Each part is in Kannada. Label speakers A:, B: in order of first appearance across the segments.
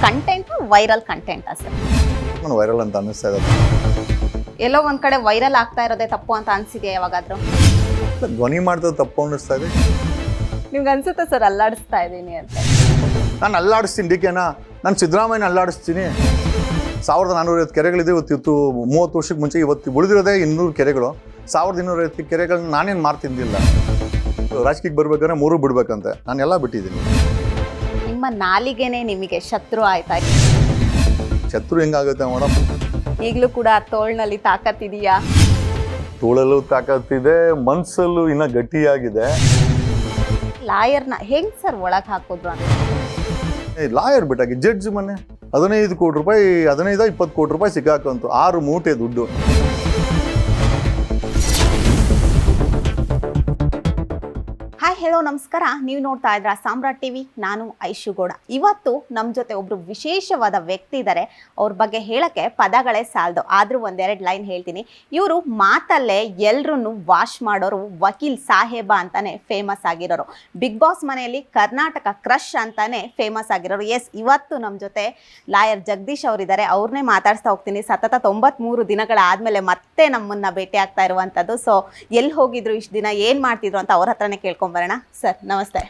A: ಕಂಟೆಂಟ್ ವೈರಲ್ ಕಂಟೆಂಟಾ ಸರ್?
B: ನಾನು ವೈರಲ್ ಅಂತ ಅನ್ನಿಸ್ತಾ ಇದೆ.
A: ಎಲ್ಲೋ ಒಂದ್ ಕಡೆ ವೈರಲ್ ಆಗ್ತಾ ಇರೋದೇ ತಪ್ಪು ಅಂತ ಅನ್ಸಿದೆಯಾ ಯಾವಾಗಾದ್ರೂ?
B: ಧ್ವನಿ ಮಾಡ್ತದೆ ತಪ್ಪು ಅನ್ನಿಸ್ತಾ ಇದೆ.
A: ನಿಮ್ಗೆ ಅನ್ಸುತ್ತೆ ಸರ್ ಅಲ್ಲಾಡಿಸ್ತಾ ಇದ್ದೀನಿ ಅಂತ?
B: ನಾನು ಅಲ್ಲಾಡಿಸ್ತೀನಿ ಡಿಕೆನ, ನಾನು ಸಿದ್ದರಾಮಯ್ಯನ ಅಲ್ಲಾಡಿಸ್ತೀನಿ. 1450 ಕೆರೆಗಳಿದೆ ಇವತ್ತು 30 ವರ್ಷಕ್ಕೆ ಮುಂಚೆ. ಇವತ್ತು ಉಳಿದಿರೋದೇ 200 ಕೆರೆಗಳು. 1250 ಕೆರೆಗಳನ್ನ ನಾನೇನು ಮಾರ್ತಿದ್ದಿಲ್ಲ. ರಾಜಕೀಯಕ್ಕೆ ಬರ್ಬೇಕಾದ್ರೆ 3 ಬಿಡ್ಬೇಕಂತೆ, ನಾನೆಲ್ಲ ಬಿಟ್ಟಿದ್ದೀನಿ.
A: ನಿಮ್ಮ ನಾಲಿಗೆನೇ ನಿಮಗೆ ಶತ್ರು ಆಯ್ತಾ?
B: ಶತ್ರು ಹೆಂಗಾಗುತ್ತೆ ಮೇಡಮ್?
A: ಈಗಲೂ ಕೂಡ ತೋಳ್ನಲ್ಲಿ ತಾಕತ್ತಿದೆಯಾ?
B: ತೋಳಲ್ಲೂ ತಾಕತ್ತಿದೆ, ಮನಸ್ಸಲ್ಲೂ ಇನ್ನೂ ಗಟ್ಟಿಯಾಗಿದೆ.
A: ಲಾಯರ್ನ ಹೆಂಗ್ ಸರ್ ಒಳಗೆ ಹಾಕಿದ್ರು ಅಂತ?
B: ಲಾಯರ್ ಬಿಟ್ಟಾಗಿ ಜಡ್ಜ್ ಮೊನ್ನೆ 15 ಕೋಟಿ ರೂಪಾಯಿ 15-20 ಕೋಟಿ ರೂಪಾಯಿ ಸಿಕ್ಕಾಕಂತು 6 ಮೂಟೆ ದುಡ್ಡು.
A: ಹಾಯ್ ಹೆಲೋ ನಮಸ್ಕಾರ, ನೀವು ನೋಡ್ತಾ ಇದ್ರ ಸಾಮ್ರಾಟ್ ಟಿವಿ. ನಾನು ಐಶುಗೌಡ. ಇವತ್ತು ನಮ್ಮ ಜೊತೆ ಒಬ್ರು ವಿಶೇಷವಾದ ವ್ಯಕ್ತಿ ಇದ್ದಾರೆ. ಅವ್ರ ಬಗ್ಗೆ ಹೇಳಕ್ಕೆ ಪದಗಳೇ ಸಾಲದು, ಆದ್ರೂ ಒಂದೆರಡು ಲೈನ್ ಹೇಳ್ತೀನಿ. ಇವರು ಮಾತಲ್ಲೇ ಎಲ್ರೂ ವಾಶ್ ಮಾಡೋರು, ವಕೀಲ್ ಸಾಹೇಬ ಅಂತಾನೆ ಫೇಮಸ್ ಆಗಿರೋರು. ಬಿಗ್ ಬಾಸ್ ಮನೆಯಲ್ಲಿ ಕರ್ನಾಟಕ ಕ್ರಶ್ ಅಂತಾನೆ ಫೇಮಸ್ ಆಗಿರೋರು. ಎಸ್, ಇವತ್ತು ನಮ್ಮ ಜೊತೆ ಲಾಯರ್ ಜಗದೀಶ್ ಅವರಿದ್ದಾರೆ. ಅವ್ರನ್ನೇ ಮಾತಾಡ್ಸ್ತಾ ಹೋಗ್ತೀನಿ. ಸತತ 93 ದಿನಗಳಾದ್ಮೇಲೆ ಮತ್ತೆ ನಮ್ಮನ್ನ ಭೇಟಿ ಆಗ್ತಾ ಇರುವಂಥದ್ದು. ಸೊ ಎಲ್ಲಿ ಹೋಗಿದ್ರು ಇಷ್ಟು ದಿನ, ಏನು ಮಾಡ್ತಿದ್ರು ಅಂತ ಅವ್ರ ಹತ್ರನೇ ಕೇಳ್ಕೊಂಬರೋಣ. ಸರ್ ನಮಸ್ತೆ,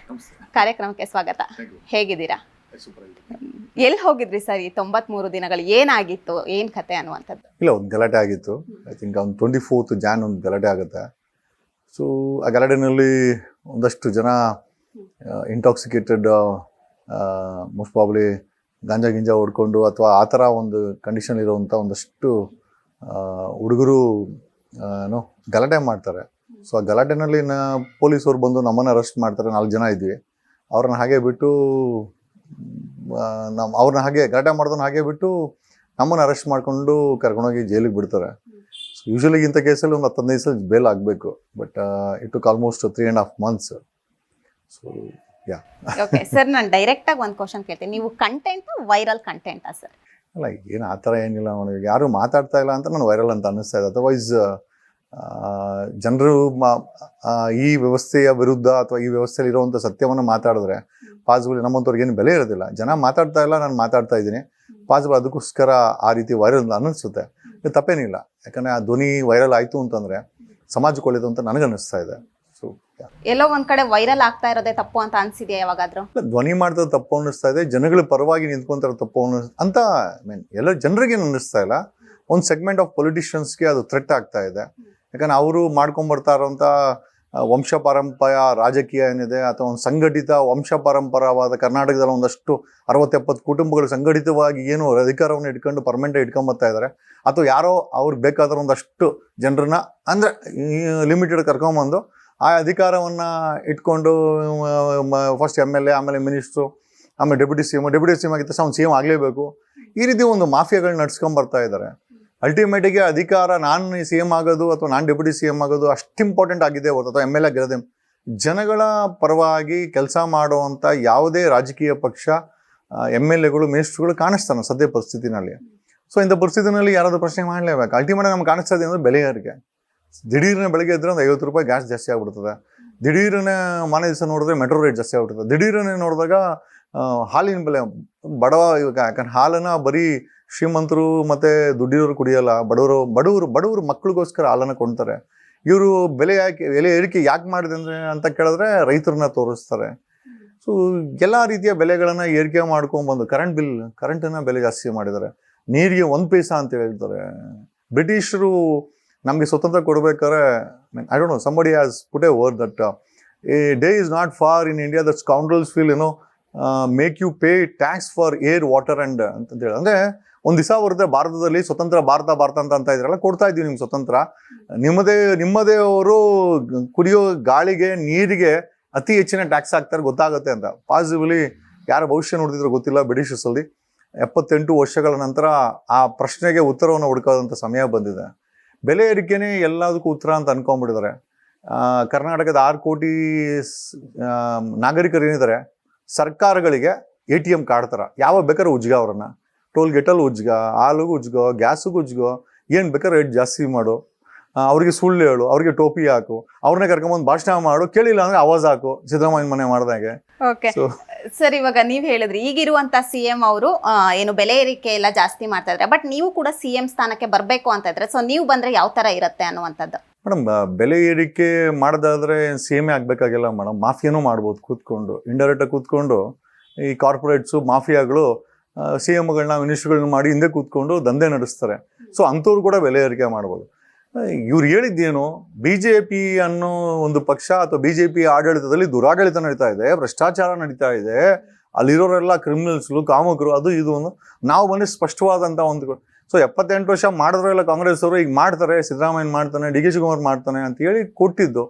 A: ಕಾರ್ಯಕ್ರಮಕ್ಕೆ ಸ್ವಾಗತ. ಹೇಗಿದ್ದೀರಾ? ಎಲ್ಲಿ ಹೋಗಿದ್ರಿ ಸರ್ ಈ 93 ದಿನಗಳು? ಏನಾಗಿತ್ತು, ಏನ್ ಕತೆ ಅನ್ನುವಂಥದ್ದು?
B: ಇಲ್ಲ, ಒಂದು ಗಲಾಟೆ ಆಗಿತ್ತು. ಐ ಥಿಂಕ್ ಒಂದು 24th ಜಾನ್ ಒಂದು ಗಲಾಟೆ ಆಗುತ್ತೆ. ಸೊ ಆ ಗಲಾಟೆನಲ್ಲಿ ಒಂದಷ್ಟು ಜನ ಇಂಟಾಕ್ಸಿಕೇಟೆಡ್, ಮೋಸ್ಟ್ ಪ್ರಾಬ್ಲಿ ಗಾಂಜಾ ಹೊಡ್ಕೊಂಡು ಅಥವಾ ಆ ಥರ ಒಂದು ಕಂಡೀಷನ್ ಇರುವಂಥ ಒಂದಷ್ಟು ಹುಡುಗರು ಗಲಾಟೆ ಮಾಡ್ತಾರೆ. ಸೊ ಆ ಗಲಾಟೆನಲ್ಲಿ ಪೊಲೀಸವ್ರು ಬಂದು ನಮ್ಮನ್ನು ಅರೆಸ್ಟ್ ಮಾಡ್ತಾರೆ. 4 ಜನ ಇದ್ವಿ. ಅವ್ರನ್ನ ಹಾಗೆ ಬಿಟ್ಟು ಅವ್ರನ್ನ ಹಾಗೆ ಗಲಾಟೆ ಮಾಡಿದವ್ರನ್ನ ಹಾಗೆ ಬಿಟ್ಟು ನಮ್ಮನ್ನು ಅರೆಸ್ಟ್ ಮಾಡಿಕೊಂಡು ಕರ್ಕೊಂಡೋಗಿ ಜೈಲಿಗೆ ಬಿಡ್ತಾರೆ. ಸೊ ಯೂಶ್ವಲಿ ಇಂಥ ಕೇಸಲ್ಲಿ ಒಂದು 10-15 ಸಲ ಬೇಲ್ ಆಗಬೇಕು. But it took almost 3.5 months. So yeah.
A: Okay sir, ನಾನು ಡೈರೆಕ್ಟಾಗಿ ಒಂದು ಕ್ವಶನ್ ಕೇಳ್ತೀನಿ. ನೀವು ಕಂಟೆಂಟ್ ವೈರಲ್ ಕಂಟೆಂಟಾ ಸರ್?
B: ಅಲ್ಲ, ಏನು ಆ ಥರ ಏನಿಲ್ಲ. ಯಾರು ಮಾತಾಡ್ತಾ ಇಲ್ಲ ಅಂತ ನಾನು ವೈರಲ್ ಅಂತ ಅನ್ನಿಸ್ತಾ ಇದೆ. ಅದರ್ವೈಸ್ ಜನರು ಈ ವ್ಯವಸ್ಥೆಯ ವಿರುದ್ಧ ಅಥವಾ ಈ ವ್ಯವಸ್ಥೆಯಲ್ಲಿ ಇರುವಂಥ ಸತ್ಯವನ್ನು ಮಾತಾಡಿದ್ರೆ ಪಾಸಿಬಲ್ ನಮ್ಮಂಥವ್ರಿಗೆ ಏನು ಬೆಲೆ ಇರೋದಿಲ್ಲ. ಜನ ಮಾತಾಡ್ತಾ ಇಲ್ಲ, ನಾನು ಮಾತಾಡ್ತಾ ಇದ್ದೀನಿ, ಪಾಸಿಬಲ್ ಅದಕ್ಕೋಸ್ಕರ ಆ ರೀತಿ ವೈರಲ್ ಅನ್ನಿಸುತ್ತೆ. ಇದು ತಪ್ಪೇನಿಲ್ಲ, ಯಾಕಂದರೆ ಆ ಧ್ವನಿ ವೈರಲ್ ಆಯಿತು ಅಂತಂದರೆ ಸಮಾಜಕ್ಕೆ ಒಳ್ಳೇದು ಅಂತ ನನಗನ್ನಿಸ್ತಾ ಇದೆ. ಸೊ
A: ಎಲ್ಲೋ ಒಂದ್ ಕಡೆ ವೈರಲ್ ಆಗ್ತಾ ಇರೋದೇ ತಪ್ಪು ಅಂತ ಅನ್ಸಿದೆಯಾ ಯಾವಾಗಾದ್ರೂ?
B: ಧ್ವನಿ ಮಾಡ್ತದೆ ತಪ್ಪು ಅನ್ನಿಸ್ತಾ ಇದೆ, ಜನಗಳ ಪರವಾಗಿ ನಿಂತ್ಕೊಂತಾರೆ ತಪ್ಪು ಅಂತ ಎಲ್ಲ ಜನರಿಗೆ ಅನ್ನಿಸ್ತಾ ಇಲ್ಲ. ಒಂದು ಸೆಗ್ಮೆಂಟ್ ಆಫ್ ಪೊಲಿಟಿಷಿಯನ್ಸ್ಗೆ ಅದು ಥ್ರೆಟ್ ಆಗ್ತಾ ಇದೆ. ಯಾಕಂದ್ರೆ ಅವರು ಮಾಡ್ಕೊಂಡ್ಬರ್ತಾ ಇರೋಂಥ ವಂಶ ಪಾರಂಪರ ರಾಜಕೀಯ ಏನಿದೆ, ಅಥವಾ ಒಂದು ಸಂಘಟಿತ ವಂಶ ಪಾರಂಪರವಾದ ಕರ್ನಾಟಕದಲ್ಲಿ ಒಂದಷ್ಟು 60-70 ಕುಟುಂಬಗಳು ಸಂಘಟಿತವಾಗಿ ಏನು ಅಧಿಕಾರವನ್ನು ಇಟ್ಕೊಂಡು ಪರ್ಮನೆಂಟ್ ಇಟ್ಕೊಂಬರ್ತಾ ಇದ್ದಾರೆ, ಅಥವಾ ಯಾರೋ ಅವ್ರಿಗೆ ಬೇಕಾದ್ರೆ ಒಂದಷ್ಟು ಜನರನ್ನ ಅಂದರೆ ಲಿಮಿಟೆಡ್ ಕರ್ಕೊಂಬಂದು ಆ ಅಧಿಕಾರವನ್ನು ಇಟ್ಕೊಂಡು ಫಸ್ಟ್ MLA, ಆಮೇಲೆ ಮಿನಿಸ್ಟ್ರು, ಆಮೇಲೆ ಡೆಪ್ಯೂಟಿ CM ಆಗಿದ್ದ ತಕ್ಷಣ ಅವ್ನು CM ಆಗಲೇಬೇಕು. ಈ ರೀತಿ ಒಂದು ಮಾಫಿಯಾಗಳು ನಡ್ಸ್ಕೊಂಬರ್ತಾ ಇದ್ದಾರೆ. ಅಲ್ಟಿಮೇಟಿಗೆ ಅಧಿಕಾರ ನಾನು CM ಆಗೋದು ಅಥವಾ ನಾನು ಡೆಪ್ಯೂಟಿ CM ಆಗೋದು ಅಷ್ಟು ಇಂಪಾರ್ಟೆಂಟ್ ಆಗಿದೆ ಹೊರತು ಅಥವಾ MLA ಆಗಿರೋದೇ. ಜನಗಳ ಪರವಾಗಿ ಕೆಲಸ ಮಾಡುವಂಥ ಯಾವುದೇ ರಾಜಕೀಯ ಪಕ್ಷ, MLAಗಳು, ಮಿನಿಸ್ಟ್ರುಗಳು ಕಾಣಿಸ್ತಾನೆ ಸದ್ಯ ಪರಿಸ್ಥಿತಿನಲ್ಲಿ. ಸೊ ಇಂಥ ಪರಿಸ್ಥಿತಿನಲ್ಲಿ ಯಾರಾದರೂ ಪ್ರಶ್ನೆ ಮಾಡಲೇಬೇಕು. ಅಲ್ಟಿಮೇಟ್ ನಮ್ಗೆ ಕಾಣಿಸ್ತಾ ಇದೆ ಅಂದರೆ ಬೆಲೆ ಏರಿಕೆ. ದಿಢೀರನೇ ಬೆಳಗ್ಗೆ ಇದ್ದರೆ ಒಂದು 50 ರೂಪಾಯಿ ಗ್ಯಾಸ್ ಜಾಸ್ತಿ ಆಗ್ಬಿಡ್ತದೆ. ದಿಢೀರನೇ ಮಾನೇ ದಿವಸ ನೋಡಿದ್ರೆ ಮೆಟ್ರೋ ರೇಟ್ ಜಾಸ್ತಿ ಆಗ್ಬಿಡ್ತದೆ. ದಿಢೀರನೇ ನೋಡಿದಾಗ ಹಾಲಿನ ಬೆಲೆ ಬಡವ ಇವಾಗ, ಯಾಕಂದ್ರೆ ಹಾಲನ್ನು ಬರೀ ಶ್ರೀಮಂತರು ಮತ್ತು ದುಡ್ಡಿರೋರು ಕುಡಿಯೋಲ್ಲ, ಬಡವರು ಮಕ್ಕಳಿಗೋಸ್ಕರ ಹಾಲನ್ನು ಕೊಂಡ್ತಾರೆ. ಇವರು ಬೆಲೆ ಏರಿಕೆ ಯಾಕೆ ಮಾಡಿದೆ ಅಂತ ಕೇಳಿದ್ರೆ ರೈತರನ್ನ ತೋರಿಸ್ತಾರೆ. ಸೊ ಎಲ್ಲ ರೀತಿಯ ಬೆಲೆಗಳನ್ನು ಏರಿಕೆ ಮಾಡ್ಕೊಂಡ್ಬಂದು ಕರೆಂಟನ್ನು ಬೆಲೆ ಜಾಸ್ತಿ ಮಾಡಿದ್ದಾರೆ. ನೀರಿಗೆ 1 ಪೈಸಾ ಅಂತ ಹೇಳ್ತಾರೆ. ಬ್ರಿಟಿಷರು ನಮಗೆ ಸ್ವತಂತ್ರ ಕೊಡಬೇಕಾದ್ರೆ, I don't know, somebody has put a word that a day is not far in India that scoundrels will make you pay tax for air, water and ಅಂತೇಳಿ. ಅಂದರೆ ಒಂದು ದಿವಸ ಬರುತ್ತೆ ಭಾರತದಲ್ಲಿ ಸ್ವತಂತ್ರ ಭಾರತ ಅಂತ ಇದ್ರಲ್ಲ, ಕೊಡ್ತಾ ಇದ್ದೀವಿ ನಿಮ್ಗೆ ಸ್ವತಂತ್ರ, ನಿಮ್ಮದೇ ಅವರು ಕುಡಿಯೋ ಗಾಳಿಗೆ ನೀರಿಗೆ ಅತಿ ಹೆಚ್ಚಿನ ಟ್ಯಾಕ್ಸ್ ಹಾಕ್ತಾರೆ ಗೊತ್ತಾಗುತ್ತೆ ಅಂತ. ಪಾಸಿಬಲಿ ಯಾರ ಭವಿಷ್ಯ ನೋಡ್ತಿದ್ರು ಗೊತ್ತಿಲ್ಲ. ಬ್ರಿಟಿಷರ್ಸಲ್ಲಿ 78 ವರ್ಷಗಳ ನಂತರ ಆ ಪ್ರಶ್ನೆಗೆ ಉತ್ತರವನ್ನು ಹುಡುಕೋದಂಥ ಸಮಯ ಬಂದಿದೆ. ಬೆಲೆ ಏರಿಕೆನೇ ಎಲ್ಲದಕ್ಕೂ ಉತ್ತರ ಅಂತ ಅನ್ಕೊಂಡ್ಬಿಟ್ಟಿದ್ದಾರೆ. ಕರ್ನಾಟಕದ 6 ಕೋಟಿ ನಾಗರಿಕರು ಏನಿದ್ದಾರೆ, ಸರ್ಕಾರಗಳಿಗೆ ATM ಕಾರ್ಡ್ ಥರ ಯಾವ ಬೇಕಾದ್ರೆ ಉಜ್ಗ, ಅವ್ರನ್ನ ಟೋಲ್ ಗೇಟಲ್ಲಿ ಉಜ್ಗ, ಹಾಲಿಗೂ ಉಜ್ಗೋ, ಗ್ಯಾಸಿಗೂ ಉಜ್ಗೋ, ಏನು ಬೇಕಾದ್ರೆ ರೇಟ್ ಜಾಸ್ತಿ ಮಾಡು, ಅವ್ರಿಗೆ ಸುಳ್ಳು ಹೇಳು, ಅವ್ರಿಗೆ ಟೋಪಿ ಹಾಕು, ಅವ್ರನ್ನೇ ಕರ್ಕೊಂಬಂದು ಭಾಷಣ ಮಾಡು, ಕೇಳಿಲ್ಲ ಅಂದ್ರೆ ಆವಾಜ್ ಹಾಕು, ಸಿದ್ದರಾಮಯ್ಯ ಮನೆ ಮಾಡ್ದಾಗೆ.
A: ಓಕೆ ಸರ್, ಇವಾಗ ನೀವ್ ಹೇಳಿದ್ರಿ ಈಗಿರುವಂತ CM ಅವರು ಏನು ಬೆಲೆ ಏರಿಕೆ ಎಲ್ಲ ಜಾಸ್ತಿ ಮಾಡ್ತಾ ಇದ್ರೆ, ಬಟ್ ನೀವು ಕೂಡ CM ಸ್ಥಾನಕ್ಕೆ ಬರ್ಬೇಕು ಅಂತ ಇದ್ರೆ, ಸೊ ನೀವು ಬಂದ್ರೆ ಯಾವ ತರ ಇರುತ್ತೆ ಅನ್ನುವಂಥದ್ದು.
B: ಮೇಡಮ್, ಬೆಲೆ ಏರಿಕೆ ಮಾಡೋದಾದ್ರೆ CM ಆಗ್ಬೇಕಾಗಿಲ್ಲ ಮೇಡಮ್, ಮಾಫಿಯಾನೂ ಮಾಡ್ಬೋದು ಕೂತ್ಕೊಂಡು, ಇಂಡೈರೆಕ್ಟಾಗಿ ಕೂತ್ಕೊಂಡು ಈ ಕಾರ್ಪೊರೇಟ್ಸು ಮಾಫಿಯಾಗಳು CMಗಳನ್ನ ಮಿನಿಸ್ಟರ್ಗಳನ್ನ ಮಾಡಿ ಹಿಂದೆ ಕೂತ್ಕೊಂಡು ದಂಧೆ ನಡೆಸ್ತಾರೆ. ಸೊ ಅಂಥವ್ರು ಕೂಡ ಬೆಲೆ ಏರಿಕೆ ಮಾಡ್ಬೋದು. ಇವ್ರು ಹೇಳಿದ್ದೇನು, BJP ಅನ್ನೋ ಒಂದು ಪಕ್ಷ ಅಥವಾ BJP ಆಡಳಿತದಲ್ಲಿ ದುರಾಡಳಿತ ನಡೀತಾ ಇದೆ, ಭ್ರಷ್ಟಾಚಾರ ನಡೀತಾ ಇದೆ, ಅಲ್ಲಿರೋರೆಲ್ಲ ಕ್ರಿಮಿನಲ್ಸ್ಗಳು, ಕಾಮಕರು, ಅದು ಇದು ಒಂದು ನಾವು ಬಂದು ಸ್ಪಷ್ಟವಾದಂಥ ಒಂದು. ಸೊ 78 ವರ್ಷ ಮಾಡಿದ್ರೆಲ್ಲ ಕಾಂಗ್ರೆಸ್ ಅವರು ಈಗ ಮಾಡ್ತಾರೆ, ಸಿದ್ದರಾಮಯ್ಯ ಮಾಡ್ತಾನೆ, DK ಶಿವಕುಮಾರ್ ಮಾಡ್ತಾನೆ ಅಂತ ಹೇಳಿ ಕೊಟ್ಟಿದ್ದು.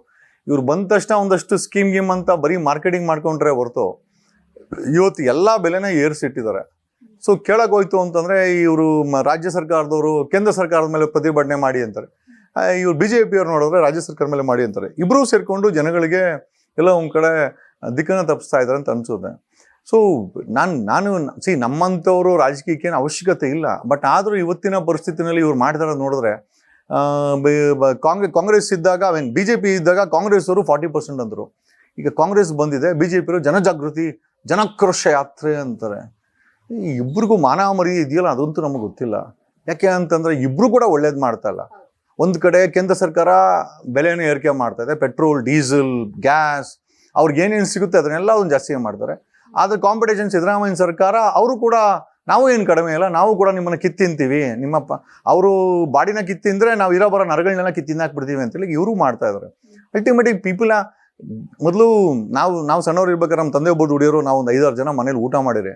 B: ಇವ್ರು ಬಂದ ತಕ್ಷಣ ಒಂದಷ್ಟು ಸ್ಕೀಮ್ ಗೀಮ್ ಅಂತ ಬರೀ ಮಾರ್ಕೆಟಿಂಗ್ ಮಾಡ್ಕೊಂಡ್ರೆ ಹೊರತು ಇವತ್ತು ಎಲ್ಲ ಬೆಲೆನ ಏರಿಸಿಟ್ಟಿದ್ದಾರೆ. ಸೊ ಕೇಳಕ್ ಹೋಯ್ತು ಅಂತಂದ್ರೆ ಇವರು ರಾಜ್ಯ ಸರ್ಕಾರದವರು ಕೇಂದ್ರ ಸರ್ಕಾರದ ಮೇಲೆ ಪ್ರತಿಭಟನೆ ಮಾಡಿ ಅಂತಾರೆ, ಇವ್ರು BJP ಅವ್ರು ನೋಡಿದ್ರೆ ರಾಜ್ಯ ಸರ್ಕಾರ ಮೇಲೆ ಮಾಡಿ ಅಂತಾರೆ. ಇಬ್ರು ಸೇರ್ಕೊಂಡು ಜನಗಳಿಗೆ ಎಲ್ಲ ಒಂದ್ ಕಡೆ ದಿಕ್ಕನ್ನ ತಪ್ಪಿಸ್ತಾ ಇದ್ದಾರೆ ಅಂತ ಅನ್ಸುತ್ತೆ. ಸೊ ನಾನು ನಮ್ಮಂಥವ್ರು ರಾಜಕೀಯಕ್ಕೆ ಅವಶ್ಯಕತೆ ಇಲ್ಲ, ಬಟ್ ಆದ್ರೂ ಇವತ್ತಿನ ಪರಿಸ್ಥಿತಿನಲ್ಲಿ ಇವ್ರು ಮಾಡ್ತಾರ ನೋಡಿದ್ರೆ ಕಾಂಗ್ರೆಸ್ ಇದ್ದಾಗ BJP ಇದ್ದಾಗ ಕಾಂಗ್ರೆಸ್ ಅವರು 40% ಅಂದರು, ಈಗ ಕಾಂಗ್ರೆಸ್ ಬಂದಿದೆ, BJP ಅವರು ಜನಜಾಗೃತಿ ಜನಾಕ್ರೋಶ ಯಾತ್ರೆ ಅಂತಾರೆ. ಇಬ್ರಿಗೂ ಮಾನ ಮರಿ ಇದೆಯಲ್ಲ, ಅದಂತೂ ನಮಗೆ ಗೊತ್ತಿಲ್ಲ. ಯಾಕೆ ಅಂತಂದ್ರೆ ಇಬ್ರು ಕೂಡ ಒಳ್ಳೇದು ಮಾಡ್ತಾ ಇಲ್ಲ. ಒಂದು ಕಡೆ ಕೇಂದ್ರ ಸರ್ಕಾರ ಬೆಲೆಯನ್ನು ಏರಿಕೆ ಮಾಡ್ತಾ ಇದೆ, ಪೆಟ್ರೋಲ್, ಡೀಸೆಲ್, ಗ್ಯಾಸ್, ಅವ್ರಿಗೆ ಏನೇನು ಸಿಗುತ್ತೆ ಅದನ್ನೆಲ್ಲ ಅದನ್ನು ಜಾಸ್ತಿ ಮಾಡ್ತಾರೆ. ಆದರೆ ಕಾಂಪಿಟೇಷನ್ ಸಿದ್ದರಾಮಯ್ಯ ಸರ್ಕಾರ ಅವರು ಕೂಡ ನಾವು ಏನು ಕಡಿಮೆ ಇಲ್ಲ, ನಾವು ಕೂಡ ನಿಮ್ಮನ್ನು ಕಿತ್ತಿಂತೀವಿ, ನಿಮ್ಮಪ್ಪ ಅವರು ಬಾಡಿನ ಕಿತ್ತಿಂದ್ರೆ ನಾವು ಇರೋ ಬರೋ ನರಗಳನ್ನೆಲ್ಲ ಕಿತ್ತಿಂದಾಕ್ಬಿಡ್ತೀವಿ ಅಂತೇಳಿ ಇವರು ಮಾಡ್ತಾ ಇದ್ದಾರೆ. ಅಲ್ಟಿಮೇಟಿಗೆ ಪೀಪಲ್ ಮೊದಲು ನಾವು ಸಣ್ಣವ್ರು ಇರ್ಬೇಕಾದ್ರೆ ನಮ್ಮ ತಂದೆ ಒಬ್ಬರು ದುಡಿಯೋರು, ನಾವು ಒಂದು 5-6 ಜನ ಮನೇಲಿ ಊಟ ಮಾಡಿರಿ.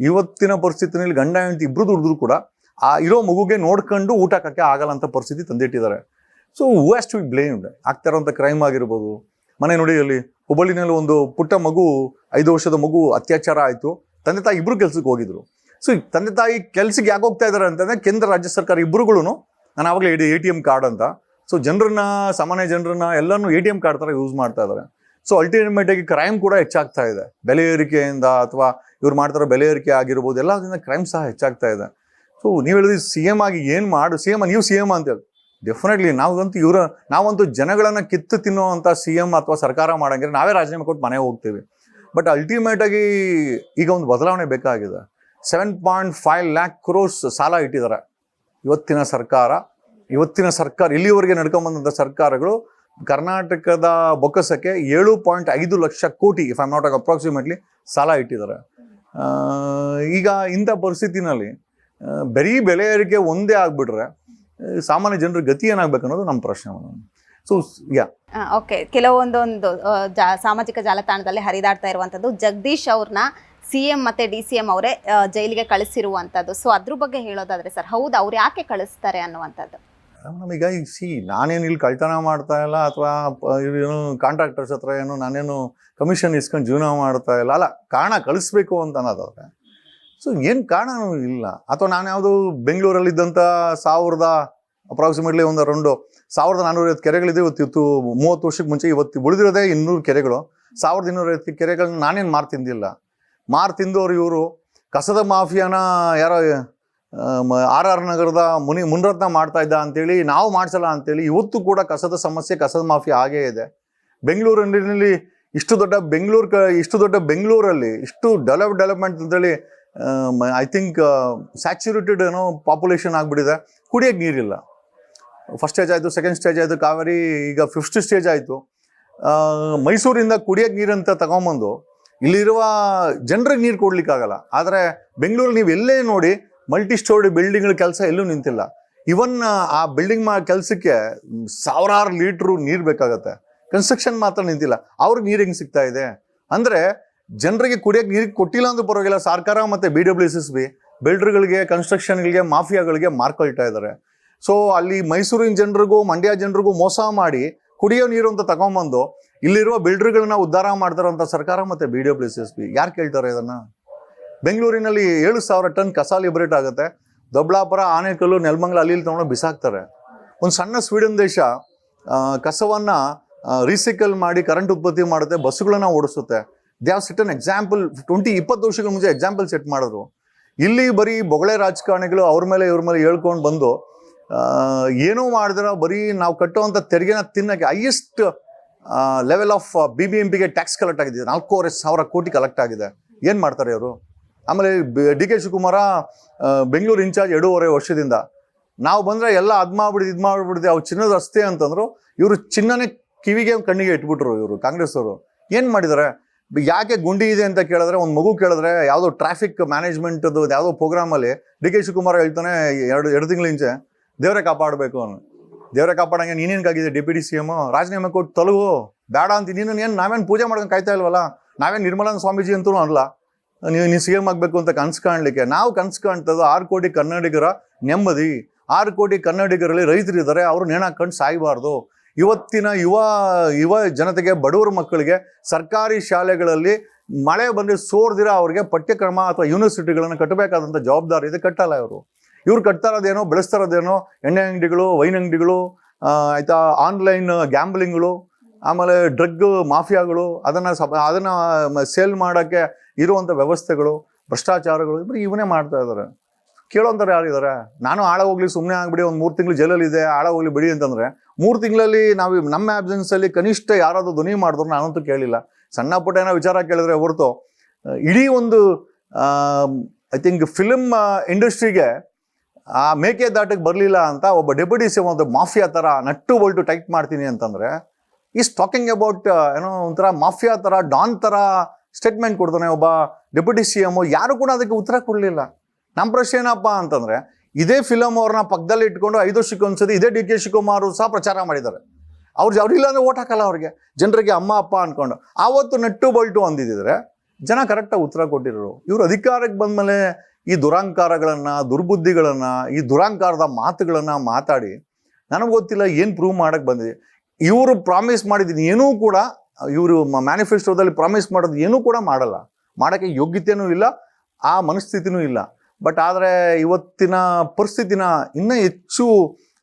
B: ಇವತ್ತಿನ ಪರಿಸ್ಥಿತಿನಲ್ಲಿ ಗಂಡ ಹೆಂಡತಿ ಇಬ್ರು ದುಡಿದ್ರು ಕೂಡ ಆ ಇರೋ ಮಗುಗೆ ನೋಡ್ಕೊಂಡು ಊಟ ಹಾಕಕ್ಕೆ ಆಗಲ್ಲ ಅಂತ ಪರಿಸ್ಥಿತಿ ತಂದಿಟ್ಟಿದ್ದಾರೆ. So who has to be blamed? ಆಗ್ತಾ ಇರೋಂಥ ಕ್ರೈಮ್ ಆಗಿರ್ಬೋದು. ಮನೆ ನೋಡಿ, ಅಲ್ಲಿ ಹುಬ್ಬಳ್ಳಿನಲ್ಲಿ ಒಂದು ಪುಟ್ಟ ಮಗು, 5 ವರ್ಷದ ಮಗು ಅತ್ಯಾಚಾರ ಆಯಿತು, ತಂದೆ ತಾಯಿ ಇಬ್ರು ಕೆಲ್ಸಕ್ಕೆ ಹೋಗಿದ್ರು. ಸೊ ತಂದೆ ತಾಯಿ ಕೆಲ್ಸಕ್ಕೆ ಯಾಕೆ ಹೋಗ್ತಾ ಇದ್ದಾರೆ ಅಂತಂದ್ರೆ ಕೇಂದ್ರ ರಾಜ್ಯ ಸರ್ಕಾರ ಇಬ್ರುಗಳು, ನಾನು ಆವಾಗಲೇ ATM ಕಾರ್ಡ್ ಅಂತ, ಸೊ ಜನರನ್ನ, ಸಾಮಾನ್ಯ ಜನರನ್ನ ಎಲ್ಲನೂ ATM ಕಾರ್ಡ್ ಥರ ಯೂಸ್ ಮಾಡ್ತಾ ಇದ್ದಾರೆ. ಸೊ ಅಲ್ಟಿಮೇಟ್ ಆಗಿ ಕ್ರೈಮ್ ಕೂಡ ಹೆಚ್ಚಾಗ್ತಾ ಇದೆ ಬೆಲೆ ಏರಿಕೆಯಿಂದ, ಅಥವಾ ಇವ್ರು ಮಾಡ್ತಾರೋ ಬೆಲೆ ಏರಿಕೆ ಆಗಿರ್ಬೋದು, ಎಲ್ಲದಿಂದ ಕ್ರೈಮ್ ಸಹ ಹೆಚ್ಚಾಗ್ತಾ ಇದೆ. ಸೊ ನೀವು ಹೇಳಿದ್ರಿ CM ಆಗಿ ಏನು ಮಾಡು, ನೀವು CM ಅಂತೇಳಿ, ಡೆಫಿನೆಟ್ಲಿ ನಾವಂತೂ ಜನಗಳನ್ನ ಕಿತ್ತು ತಿನ್ನುವಂಥ CM ಅಥವಾ ಸರ್ಕಾರ ಮಾಡಂಗಿದ್ರೆ ನಾವೇ ರಾಜೀನಾಮೆ ಕೊಟ್ಟು ಮನೆಗೆ ಹೋಗ್ತೀವಿ. ಬಟ್ ಅಲ್ಟಿಮೇಟ್ ಆಗಿ ಈಗ ಒಂದು ಬದಲಾವಣೆ ಬೇಕಾಗಿದೆ. 7.5 lakh crores ಸಾಲ ಇಟ್ಟಿದ್ದಾರೆ ಇವತ್ತಿನ ಸರ್ಕಾರ. ಇಲ್ಲಿವರೆಗೆ ನಡ್ಕೊಂಬಂದಂಥ ಸರ್ಕಾರಗಳು ಕರ್ನಾಟಕದ ಬೊಕ್ಕಸಕ್ಕೆ 7.5 ಲಕ್ಷ ಕೋಟಿ, if I am not approximately, ಸಾಲ ಇಟ್ಟಿದ್ದಾರೆ. ಈಗ ಇಂಥ ಪರಿಸ್ಥಿತಿನಲ್ಲಿ ಬರೀ ಬೆಲೆ ಏರಿಕೆ ಒಂದೇ ಆಗ್ಬಿಟ್ರೆ ಸಾಮಾನ್ಯ ಜನರ ಗತಿ ಏನಾಗ್ಬೇಕು ಅನ್ನೋದು ನಮ್ಮ ಪ್ರಶ್ನೆ. ಸೊ
A: ಓಕೆ, ಕೆಲವೊಂದೊಂದು ಸಾಮಾಜಿಕ ಜಾಲತಾಣದಲ್ಲಿ ಹರಿದಾಡ್ತಾ ಇರುವಂಥದ್ದು, ಜಗದೀಶ್ ಅವ್ರನ್ನ CM ಮತ್ತೆ DCM ಅವರೇ ಜೈಲಿಗೆ ಕಳಿಸಿರುವಂಥದ್ದು. ಸೊ ಅದ್ರ ಬಗ್ಗೆ ಹೇಳೋದಾದ್ರೆ ಸರ್, ಹೌದು ಅವ್ರು ಯಾಕೆ ಕಳಿಸ್ತಾರೆ ಅನ್ನುವಂಥದ್ದು?
B: ನಮೀಗ ನಾನೇನು ಇಲ್ಲಿ ಕಳ್ತನ ಮಾಡ್ತಾ ಇಲ್ಲ, ಅಥವಾ ಏನು ಕಾಂಟ್ರಾಕ್ಟರ್ಸ್ ಹತ್ರ ಏನು ನಾನೇನು ಕಮಿಷನ್ ಇಸ್ಕೊಂಡು ಜೀವನ ಮಾಡ್ತಾ ಇಲ್ಲ, ಅಲ್ಲ, ಕಾರಣ ಕಳಿಸ್ಬೇಕು ಅಂತ ಅನ್ನೋದಾದ್ರೆ ಸೊ ಏನು ಕಾರಣನೂ ಇಲ್ಲ. ಅಥವಾ ನಾನು ಯಾವುದು ಬೆಂಗಳೂರಲ್ಲಿದ್ದಂಥ ಅಪ್ರಾಕ್ಸಿಮೇಟ್ಲಿ ಒಂದು 1450 ಕೆರೆಗಳಿದೆ. ಇವತ್ತು 30 ವರ್ಷಕ್ಕೆ ಮುಂಚೆ ಇವತ್ತು ಉಳಿದಿರೋದೇ 200 ಕೆರೆಗಳು, 1250 ಕೆರೆಗಳನ್ನ ನಾನೇನು ಮಾರು ತಿಂದವರು ಇವರು. ಕಸದ ಮಾಫಿಯಾನ ಯಾರೋ RR ನಗರದ ಮುನಿರತ್ನ ಮಾಡ್ತಾ ಇದ್ದ ಅಂತೇಳಿ, ನಾವು ಮಾಡಿಸಲ್ಲ ಅಂತೇಳಿ ಇವತ್ತು ಕೂಡ ಕಸದ ಸಮಸ್ಯೆ, ಕಸದ ಮಾಫಿಯಾ ಹಾಗೇ ಇದೆ. ಬೆಂಗಳೂರಿನಲ್ಲಿ ಇಷ್ಟು ದೊಡ್ಡ ಬೆಂಗಳೂರಲ್ಲಿ ಇಷ್ಟು ಡೆವಲಪ್ಮೆಂಟ್ ಅಂತೇಳಿ ಐ ಥಿಂಕ್ ಸ್ಯಾಚುರೇಟೆಡ್ ಪಾಪ್ಯುಲೇಷನ್ ಆಗಿಬಿಟ್ಟಿದೆ. ಕುಡಿಯೋಕ್ಕೆ ನೀರಿಲ್ಲ. ಫಸ್ಟ್ ಸ್ಟೇಜ್ ಆಯಿತು, ಸೆಕೆಂಡ್ ಸ್ಟೇಜ್ ಆಯಿತು ಕಾವೇರಿ, ಈಗ 5th ಸ್ಟೇಜ್ ಆಯಿತು. ಮೈಸೂರಿಂದ ಕುಡಿಯೋಕ್ಕೆ ನೀರಂತ ತಗೊಂಬಂದು ಇಲ್ಲಿರುವ ಜನರಿಗೆ ನೀರು ಕೊಡ್ಲಿಕ್ಕಾಗಲ್ಲ. ಆದರೆ ಬೆಂಗಳೂರಲ್ಲಿ ನೀವು ಎಲ್ಲೇ ನೋಡಿ ಮಲ್ಟಿ ಸ್ಟೋರಿ ಬಿಲ್ಡಿಂಗ್ಗಳ ಕೆಲಸ ಎಲ್ಲೂ ನಿಂತಿಲ್ಲ. ಇವನ್ ಆ ಬಿಲ್ಡಿಂಗ್ ಕೆಲಸಕ್ಕೆ 1000 ಲೀಟ್ರು ನೀರು ಬೇಕಾಗತ್ತೆ, ಕನ್ಸ್ಟ್ರಕ್ಷನ್ ಮಾತ್ರ ನಿಂತಿಲ್ಲ. ಅವ್ರಿಗೆ ನೀರು ಹೆಂಗೆ ಸಿಗ್ತಾ ಇದೆ ಅಂದರೆ ಜನರಿಗೆ ಕುಡಿಯೋಕ್ಕೆ ನೀರಿಗೆ ಕೊಟ್ಟಿಲ್ಲ ಅಂದ್ರೂ ಪರವಾಗಿಲ್ಲ, ಸರ್ಕಾರ ಮತ್ತು BWSSB ಬಿಲ್ಡರ್ಗಳಿಗೆ, ಕನ್ಸ್ಟ್ರಕ್ಷನ್ಗಳಿಗೆ, ಮಾಫಿಯಾಗಳಿಗೆ ಮಾರ್ಕೊಳ್ತಾ ಇದ್ದಾರೆ. ಸೊ ಅಲ್ಲಿ ಮೈಸೂರಿನ ಜನರಿಗೂ ಮಂಡ್ಯ ಜನರಿಗೂ ಮೋಸ ಮಾಡಿ ಕುಡಿಯೋ ನೀರು ಅಂತ ತಗೊಂಬಂದು ಇಲ್ಲಿರುವ ಬಿಲ್ಡರ್ಗಳನ್ನ ಉದ್ಧಾರ ಮಾಡ್ತಾರಂಥ ಸರ್ಕಾರ ಮತ್ತು BWSSB ಯಾರು ಕೇಳ್ತಾರೆ ಇದನ್ನು? ಬೆಂಗಳೂರಿನಲ್ಲಿ 7000 ಟನ್ ಕಸ ಲಿಬರೇಟ್ ಆಗುತ್ತೆ. ದೊಡ್ಡಬಳ್ಳಾಪುರ, ಆನೇಕಲ್ಲು, ನೆಲಮಂಗಲ ಅಲ್ಲಿ ತೊಗೊಂಡು ಬಿಸಾಕ್ತಾರೆ. ಒಂದು ಸಣ್ಣ ಸ್ವೀಡನ್ ದೇಶ ಕಸವನ್ನು ರೀಸೈಕಲ್ ಮಾಡಿ ಕರೆಂಟ್ ಉತ್ಪತ್ತಿ ಮಾಡುತ್ತೆ, ಬಸ್ಸುಗಳನ್ನ ಓಡಿಸುತ್ತೆ. They have set an example. 20-20 ವರ್ಷಗಳ ಮುಂಚೆ ಎಕ್ಸಾಂಪಲ್ ಸೆಟ್ ಮಾಡಿದ್ರು. ಇಲ್ಲಿ ಬರೀ ಬೊಗಳೆ ರಾಜಕಾರಣಿಗಳು ಅವ್ರ ಮೇಲೆ ಇವ್ರ ಮೇಲೆ ಹೇಳ್ಕೊಂಡು ಬಂದು ಏನೂ ಮಾಡಿದ್ರೆ ಬರೀ ನಾವು ಕಟ್ಟುವಂಥ ತೆರಿಗೆನ ತಿನ್ನೋಕ್ಕೆ ಹೈಯೆಸ್ಟ್ ಲೆವೆಲ್ ಆಫ್ BBMPಗೆ ಟ್ಯಾಕ್ಸ್ ಕಲೆಕ್ಟ್ ಆಗಿದೆ, 4,500 ಕೋಟಿ ಕಲೆಕ್ಟ್ ಆಗಿದೆ. ಏನು ಮಾಡ್ತಾರೆ ಅವರು? ಆಮೇಲೆ DK ಶಿವಕುಮಾರ ಬೆಂಗಳೂರು ಇನ್ಚಾರ್ಜ್ 2.5 ವರ್ಷದಿಂದ. ನಾವು ಬಂದರೆ ಎಲ್ಲ ಇದು ಮಾಡ್ಬಿಡಿದೆ ಅವ್ರು ಚಿನ್ನದ ರಸ್ತೆ ಅಂತಂದ್ರು, ಇವರು ಚಿನ್ನನೇ ಕಿವಿಗೆ ಕಣ್ಣಿಗೆ ಇಟ್ಬಿಟ್ರು ಇವರು ಕಾಂಗ್ರೆಸ್ ಅವರು. ಏನು ಮಾಡಿದ್ದಾರೆ? ಯಾಕೆ ಗುಂಡಿ ಇದೆ ಅಂತ ಕೇಳಿದ್ರೆ, ಒಂದು ಮಗು ಕೇಳಿದ್ರೆ ಯಾವುದೋ ಟ್ರಾಫಿಕ್ ಮ್ಯಾನೇಜ್ಮೆಂಟ್ದು ಯಾವುದೋ ಪ್ರೋಗ್ರಾಮಲ್ಲಿ DK ಶಿವಕುಮಾರ್ ಹೇಳ್ತಾನೆ ಎರಡು ತಿಂಗಳ ಹಿಂಚೆ, ದೇವರೇ ಕಾಪಾಡಬೇಕು ಅವನು. ದೇವರೇ ಕಾಪಾಡಂಗೆ ನೀನೇನ್ಕಾಗಿದೆ ಡೆಪ್ಯೂಟಿ CM ರಾಜೀನಾಮೆ ಕೊಟ್ಟು ತೊಲಗು ಬೇಡ ಅಂತ. ನೀನು ನಾವೇನು ಪೂಜೆ ಮಾಡ್ಕೊಂಡು ಕಾಯ್ತಾ ಇಲ್ವಲ್ಲ, ನಾವೇನು ನಿರ್ಮಲಾನಂದ ಸ್ವಾಮೀಜಿ ಅಂತೂ ಅಲ್ಲ ನೀನು CM ಆಗಬೇಕು ಅಂತ ಕನ್ಸು ಕಾಣಲಿಕ್ಕೆ. ನಾವು ಕನ್ಸು ಕಾಣ್ತದ್ದು 6 ಕೋಟಿ ಕನ್ನಡಿಗರ ನೆಮ್ಮದಿ, 6 ಕೋಟಿ ಕನ್ನಡಿಗರಲ್ಲಿ ರೈತರಿದ್ದಾರೆ, ಅವರು ನೇಣಾಕೊಂಡು ಸಾಯಬಾರ್ದು. ಇವತ್ತಿನ ಯುವ ಜನತೆಗೆ, ಬಡವರ ಮಕ್ಕಳಿಗೆ ಸರ್ಕಾರಿ ಶಾಲೆಗಳಲ್ಲಿ ಮಳೆ ಬಂದರೆ ಸೋರ್ದಿರ ಅವ್ರಿಗೆ ಪಠ್ಯಕ್ರಮ ಅಥವಾ ಯೂನಿವರ್ಸಿಟಿಗಳನ್ನು ಕಟ್ಟಬೇಕಾದಂಥ ಜವಾಬ್ದಾರಿ ಇದೆ. ಕಟ್ಟಲ್ಲ ಇವ್ರು ಕಟ್ತಾ ಇರೋದೇನೋ, ಬೆಳೆಸ್ತಾ ಇರೋದೇನೋ ಎಣ್ಣೆ ಅಂಗಡಿಗಳು, ವೈನ್ ಅಂಗಡಿಗಳು, ಆಯಿತಾ, ಆನ್ಲೈನ್ ಗ್ಯಾಂಬ್ಲಿಂಗ್ಗಳು, ಆಮೇಲೆ ಡ್ರಗ್ ಮಾಫಿಯಾಗಳು, ಅದನ್ನು ಸೇಲ್ ಮಾಡೋಕ್ಕೆ ಇರುವಂಥ ವ್ಯವಸ್ಥೆಗಳು, ಭ್ರಷ್ಟಾಚಾರಗಳು, ಇವನೇ ಮಾಡ್ತಾ ಇದ್ದಾರೆ. ಕೇಳೋಂಥವ್ರು ಯಾರಿದ್ದಾರೆ? ನಾನು ಆಳ ಹೋಗ್ಲಿ ಸುಮ್ಮನೆ ಆಗ್ಬಿಡಿ, ಒಂದು 3 ತಿಂಗಳು ಜೈಲಲ್ಲಿದೆ, ಆಳ ಹೋಗ್ಲಿ ಬಿಡಿ ಅಂತಂದರೆ 3 ತಿಂಗಳಲ್ಲಿ ನಾವು ನಮ್ಮ ಆಬ್ಸೆನ್ಸಲ್ಲಿ ಕನಿಷ್ಠ ಯಾರಾದರೂ ಧ್ವನಿ ಮಾಡಿದ್ರು ನಾನಂತೂ ಕೇಳಿಲ್ಲ. ಸಣ್ಣ ಪುಟ್ಟ ಏನೋ ವಿಚಾರ ಕೇಳಿದ್ರೆ ಹೊರತು ಇಡೀ ಒಂದು ಐ ಥಿಂಕ್ ಫಿಲ್ಮ್ ಇಂಡಸ್ಟ್ರಿಗೆ ಆ ಮೇಕೆದಾಟಕ್ಕೆ ಬರಲಿಲ್ಲ ಅಂತ ಒಬ್ಬ ಡೆಪ್ಯೂಟಿ CM ಒಂದು ಮಾಫಿಯಾ ಥರ ನಟ್ಟು ಬಲ್ಟು ಟೈಟ್ ಮಾಡ್ತೀನಿ ಅಂತಂದರೆ, ಈಸ್ ಟಾಕಿಂಗ್ ಅಬೌಟ್ ಏನೋ ಒಂಥರ ಮಾಫಿಯಾ ಥರ, ಡಾನ್ ಥರ ಸ್ಟೇಟ್ಮೆಂಟ್ ಕೊಡ್ತಾನೆ ಒಬ್ಬ ಡೆಪ್ಯೂಟಿ CM. ಯಾರು ಕೂಡ ಅದಕ್ಕೆ ಉತ್ತರ ಕೊಡಲಿಲ್ಲ. ನಮ್ಮ ಪ್ರಶ್ನೆ ಏನಪ್ಪ ಅಂತಂದರೆ, ಇದೇ ಫಿಲಮ್ ಅವ್ರನ್ನ ಪಕ್ಕದಲ್ಲಿ ಇಟ್ಕೊಂಡು 5 ವರ್ಷಕ್ಕೆ ಒಂದ್ಸತಿ ಇದೇ DK ಶಿವಕುಮಾರ್ ಸಹ ಪ್ರಚಾರ ಮಾಡಿದ್ದಾರೆ. ಅವ್ರಿಲ್ಲ ಅಂದರೆ ಓಟ್ ಹಾಕಲ್ಲ ಅವ್ರಿಗೆ, ಜನರಿಗೆ ಅಮ್ಮ ಅಪ್ಪ ಅಂದ್ಕೊಂಡು. ಆವತ್ತು ನಟ್ಟು ಬಲ್ಟು ಅಂದಿದ್ದರೆ ಜನ ಕರೆಕ್ಟಾಗಿ ಉತ್ತರ ಕೊಟ್ಟಿರೋರು. ಇವರು ಅಧಿಕಾರಕ್ಕೆ ಬಂದಮೇಲೆ ಈ ದುರಾಂಕಾರಗಳನ್ನು, ದುರ್ಬುದ್ಧಿಗಳನ್ನು, ಈ ದುರಾಂಕಾರದ ಮಾತುಗಳನ್ನು ಮಾತಾಡಿ ನನಗೆ ಗೊತ್ತಿಲ್ಲ ಏನು ಪ್ರೂವ್ ಮಾಡೋಕ್ಕೆ ಬಂದಿದೆ. ಇವರು ಪ್ರಾಮಿಸ್ ಮಾಡಿದ್ದೀನಿ ಏನೂ ಕೂಡ, ಇವರು ಮ್ಯಾನಿಫೆಸ್ಟೋದಲ್ಲಿ ಪ್ರಾಮಿಸ್ ಮಾಡೋದು ಏನೂ ಕೂಡ ಮಾಡಲ್ಲ, ಮಾಡೋಕ್ಕೆ ಯೋಗ್ಯತೆಯೂ ಇಲ್ಲ, ಆ ಮನಸ್ಥಿತಿನೂ ಇಲ್ಲ. ಬಟ್ ಆದರೆ ಇವತ್ತಿನ ಪರಿಸ್ಥಿತಿನ ಇನ್ನೂ ಹೆಚ್ಚು